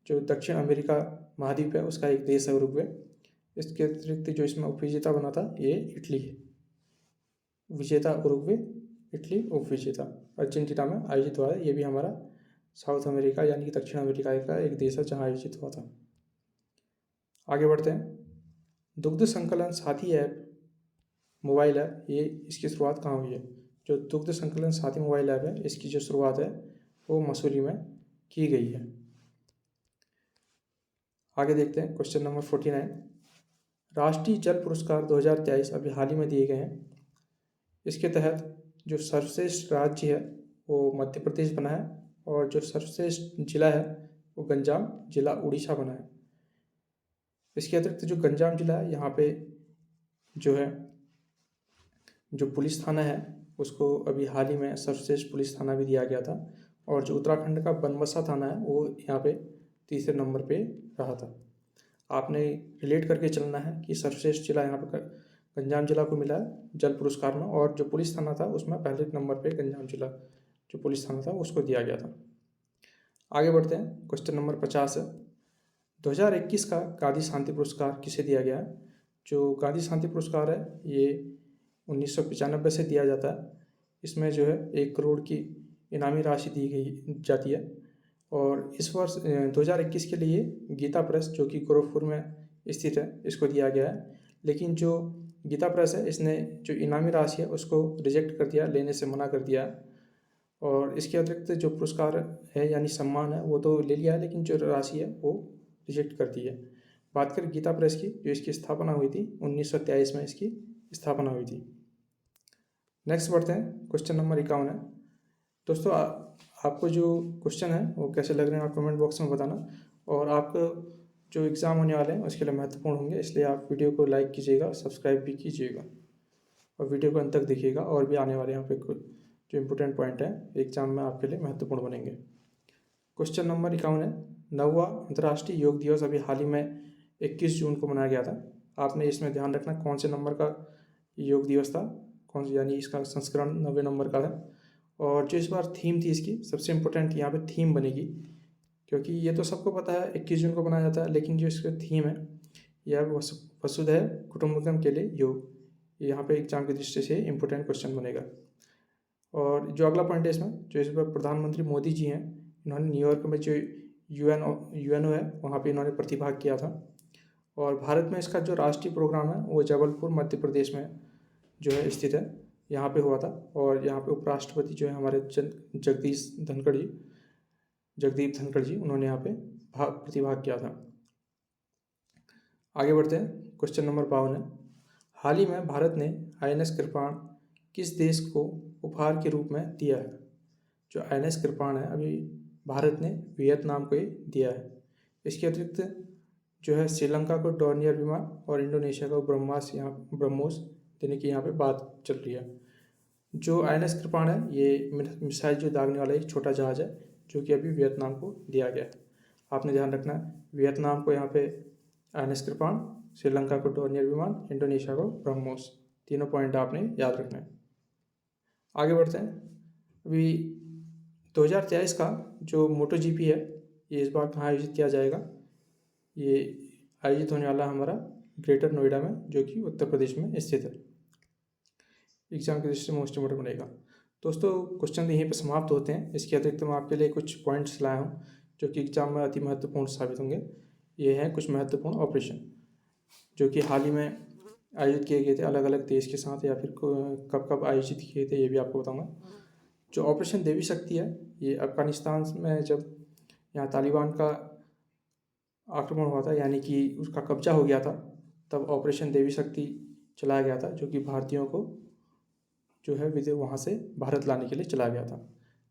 जो दक्षिण अमेरिका महाद्वीप है उसका एक देश है उरुग्वे। इसके अतिरिक्त जो इसमें उपविजेता बना था ये इटली है। विजेता उरुग्वे, इटली उपविजेता। अर्जेंटीना में आयोजित हुआ है, ये भी हमारा साउथ अमेरिका यानी कि दक्षिण अमेरिका का एक देश है जहाँ आयोजित हुआ था। आगे बढ़ते हैं, दुग्ध संकलन साथी ऐप मोबाइल ऐप, ये इसकी शुरुआत कहाँ हुई है? जो दुग्ध संकलन साथी मोबाइल ऐप है इसकी जो शुरुआत है वो मसूरी में की गई है। आगे देखते हैं, क्वेश्चन नंबर 49, राष्ट्रीय जल पुरस्कार 2023 अभी हाल ही में दिए गए हैं। इसके तहत जो सर्वश्रेष्ठ राज्य है वो मध्य प्रदेश बना है, और जो सर्वश्रेष्ठ जिला है वो गंजाम जिला उड़ीसा बना है। इसके अतिरिक्त जो गंजाम जिला है यहाँ पे जो है जो पुलिस थाना है उसको अभी हाल ही में सर्वश्रेष्ठ पुलिस थाना भी दिया गया था, और जो उत्तराखंड का बनबसा थाना है वो यहाँ पे तीसरे नंबर पे रहा था। आपने रिलेट करके चलना है कि सर्वश्रेष्ठ जिला यहाँ पर गंजाम जिला को मिला है जल पुरस्कार में, और जो पुलिस थाना था उसमें पहले नंबर पे गंजाम जिला जो पुलिस थाना था उसको दिया गया था। आगे बढ़ते हैं, क्वेश्चन नंबर 50 है, 2021 का गांधी शांति पुरस्कार किसे दिया गया है? जो गांधी शांति पुरस्कार है ये 1995 से दिया जाता है। इसमें जो है 1 करोड़ की इनामी राशि दी गई जाती है। और इस वर्ष 2021 के लिए गीता प्रेस जो कि गोरखपुर में स्थित है इसको दिया गया है। लेकिन जो गीता प्रेस है इसने जो इनामी राशि है उसको रिजेक्ट कर दिया, लेने से मना कर दिया है। और इसके अतिरिक्त जो पुरस्कार है यानी सम्मान है वो तो ले लिया है, लेकिन जो राशि है वो रिजेक्ट कर दी है। बात करें गीता प्रेस की, जो इसकी स्थापना हुई थी 1923 में इसकी स्थापना हुई थी। नेक्स्ट बढ़ते हैं, क्वेश्चन नंबर 51 है। दोस्तों आपको जो क्वेश्चन है वो कैसे लग रहे हैं आप कमेंट बॉक्स में बताना। और आपको जो एग्ज़ाम होने वाले हैं उसके लिए महत्वपूर्ण होंगे, इसलिए आप वीडियो को लाइक कीजिएगा, सब्सक्राइब भी कीजिएगा और वीडियो को अंत तक देखिएगा। और भी आने वाले यहाँ पे कुछ जो इम्पोर्टेंट पॉइंट है एग्जाम में आपके लिए महत्वपूर्ण बनेंगे। क्वेश्चन नंबर 51 है, 9वां अंतर्राष्ट्रीय योग दिवस अभी हाल ही में 21 जून को मनाया गया था। आपने इसमें ध्यान रखना कौन से नंबर का योग दिवस था, कौन से, यानी इसका संस्करण 90 नंबर का है। और जो इस बार थीम थी इसकी, सबसे इम्पोर्टेंट यहाँ पे थीम बनेगी, क्योंकि ये तो सबको पता है 21 जून को मनाया जाता है, लेकिन जो इसका थीम है यह वसुधैव कुटुंबकम के लिए योग, यहाँ पे एग्जाम की दृष्टि से इम्पोर्टेंट क्वेश्चन बनेगा। और जो अगला पॉइंट है इसमें, जो इस बार प्रधानमंत्री मोदी जी हैं, इन्होंने न्यूयॉर्क में जो यूएनओ है वहाँ पे इन्होंने प्रतिभाग किया था। और भारत में इसका जो राष्ट्रीय प्रोग्राम है वो जबलपुर मध्य प्रदेश में जो है स्थित है, यहाँ पे हुआ था। और यहाँ पे उपराष्ट्रपति जो है हमारे जगदीप धनखड़ जी उन्होंने यहाँ पे प्रतिभाग किया था। आगे बढ़ते हैं, क्वेश्चन नंबर 52 है, हाल ही में भारत ने INS कृपाण किस देश को उपहार के रूप में दिया है। जो INS कृपाण है अभी भारत ने वियतनाम को ही दिया है। इसके अतिरिक्त जो है श्रीलंका को डॉर्नियर विमान और इंडोनेशिया को ब्रह्मोस देने की यहाँ पे बात चल रही है। जो INS कृपाण है ये मिसाइल जो दागने वाला एक छोटा जहाज है जो कि अभी वियतनाम को दिया गया है। आपने ध्यान रखना है, वियतनाम को यहाँ पे INS कृपाण, श्रीलंका को डॉर्नियर विमान, इंडोनेशिया को ब्रह्मोस, तीनों पॉइंट आपने याद रखना है। आगे बढ़ते हैं, अभी 2023 का जो MotoGP है ये इस बार कहाँ आयोजित किया जाएगा। ये आयोजित होने वाला हमारा ग्रेटर नोएडा में, जो कि उत्तर प्रदेश में स्थित है। एग्जाम की दृष्टि से मोस्ट इम्पोर्टेंट बनेगा। दोस्तों क्वेश्चन यहीं पर समाप्त होते हैं। इसके अतिरिक्त मैं आपके लिए कुछ पॉइंट्स लाया हूँ जो कि एग्जाम में अति महत्वपूर्ण साबित होंगे। ये हैं कुछ महत्वपूर्ण ऑपरेशन जो कि हाल ही में आयोजित किए गए थे अलग अलग देश के साथ, या फिर कब कब आयोजित किए थे ये भी आपको बताऊंगा। जो ऑपरेशन देवी शक्ति है ये अफगानिस्तान में जब यहाँ तालिबान का आक्रमण हुआ था, यानी कि उसका कब्जा हो गया था, तब ऑपरेशन देवी शक्ति चलाया गया था, जो कि भारतीयों को जो है विदेश वहाँ से भारत लाने के लिए चलाया गया था।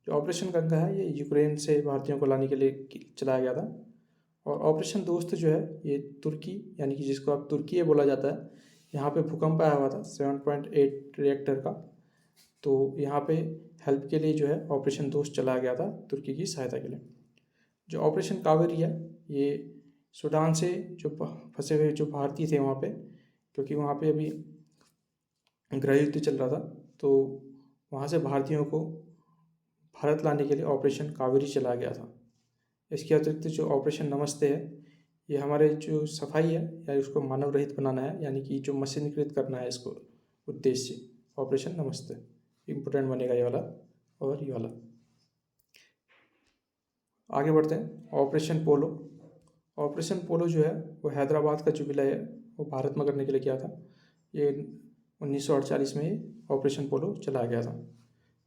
जो ऑपरेशन गंगा है ये यूक्रेन से भारतीयों को लाने के लिए चलाया गया था। और ऑपरेशन दोस्त जो है ये तुर्की, यानी कि जिसको अब तुर्की बोला जाता है, यहाँ पे भूकंप आया हुआ था 7.8 रिएक्टर का, तो यहाँ पे हेल्प के लिए जो है ऑपरेशन दोस्त चलाया गया था तुर्की की सहायता के लिए। जो ऑपरेशन कावेरी है ये सूडान से जो फंसे हुए जो भारतीय थे वहाँ पे, क्योंकि वहाँ पे अभी गृह युद्ध चल रहा था, तो वहाँ से भारतीयों को भारत लाने के लिए ऑपरेशन कावेरी चलाया गया था। इसके अतिरिक्त जो ऑपरेशन नमस्ते है ये हमारे जो सफाई है या उसको मानव रहित बनाना है, यानी कि जो मशीनीकृत करना है इसको उद्देश्य, ऑपरेशन नमस्ते इम्पोर्टेंट बनेगा ये वाला और ये वाला। आगे बढ़ते हैं, ऑपरेशन पोलो। ऑपरेशन पोलो जो है वो हैदराबाद का जो विलय है वो भारत में करने के लिए किया था। ये 1948 में ऑपरेशन पोलो चलाया गया था।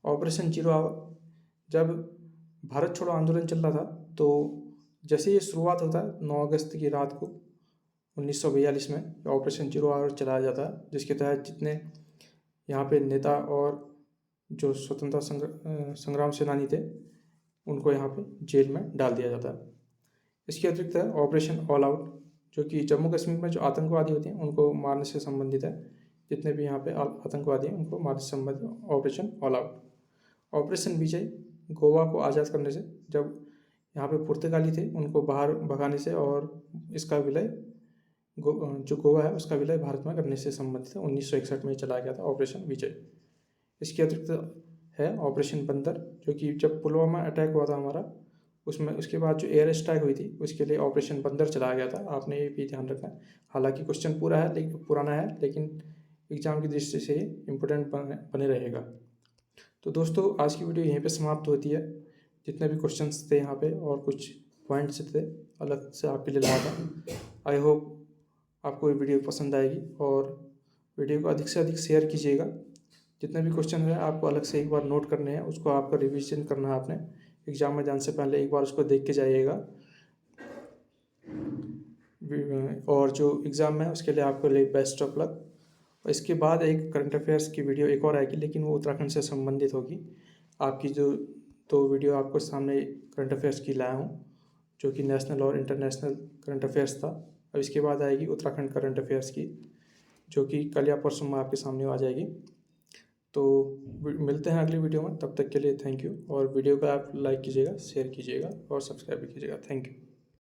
ऑपरेशन जीरो आवर, जब भारत छोड़ो आंदोलन चल रहा था, तो जैसे ये शुरुआत होता है 9 अगस्त की रात को 1942 में ऑपरेशन जीरो आवर चलाया जाता है, जिसके तहत जितने यहाँ पे नेता और जो स्वतंत्रता संग्राम सेनानी थे उनको यहाँ पे जेल में डाल दिया जाता है। इसके अतिरिक्त है ऑपरेशन ऑल आउट, जो कि जम्मू कश्मीर में जो आतंकवादी होते हैं उनको मारने से संबंधित है। जितने भी यहाँ पे आतंकवादी हैं उनको मारने से संबंधित ऑपरेशन ऑल आउट। ऑपरेशन विजय, गोवा को आज़ाद करने से, जब यहाँ पे पुर्तगाली थे उनको बाहर भगाने से, और इसका विलय जो गोवा है उसका विलय भारत में करने से संबंधित है। 1961 में चलाया गया था ऑपरेशन विजय। इसके अतिरिक्त है ऑपरेशन बंदर, जो कि जब पुलवामा अटैक हुआ था हमारा उसमें उसके बाद जो एयर स्ट्राइक हुई थी उसके लिए ऑपरेशन बंदर चलाया गया था, आपने ये भी ध्यान रखना है। हालांकि क्वेश्चन पूरा है लेकिन पुराना है, लेकिन एग्ज़ाम की दृष्टि से ये इम्पोर्टेंट बने रहेगा। तो दोस्तों आज की वीडियो यहीं पे समाप्त होती है। जितने भी क्वेश्चंस थे यहाँ पे और कुछ पॉइंट्स थे अलग से आपके लिए लाया था। आई होप आपको ये वीडियो पसंद आएगी और वीडियो को अधिक से अधिक शेयर कीजिएगा। जितने भी क्वेश्चन है आपको अलग से एक बार नोट करने हैं, उसको आपका रिवीजन करना है। आपने एग्ज़ाम में जाने से पहले एक बार उसको देख के जाइएगा। और जो एग्ज़ाम है उसके लिए आपको लिए बेस्ट ऑफ लक। और इसके बाद एक करंट अफेयर्स की वीडियो एक और आएगी, लेकिन वो उत्तराखंड से संबंधित होगी। आपकी जो दो वीडियो आपको सामने करंट अफेयर्स की लाया हूँ, जो कि नेशनल और इंटरनेशनल करंट अफेयर्स था। अब इसके बाद आएगी उत्तराखंड करंट अफेयर्स की, जो कि कल या परसों में आपके सामने आ जाएगी। तो मिलते हैं अगली वीडियो में, तब तक के लिए थैंक यू। और वीडियो को आप लाइक कीजिएगा, शेयर कीजिएगा और सब्सक्राइब भी कीजिएगा। Thank you.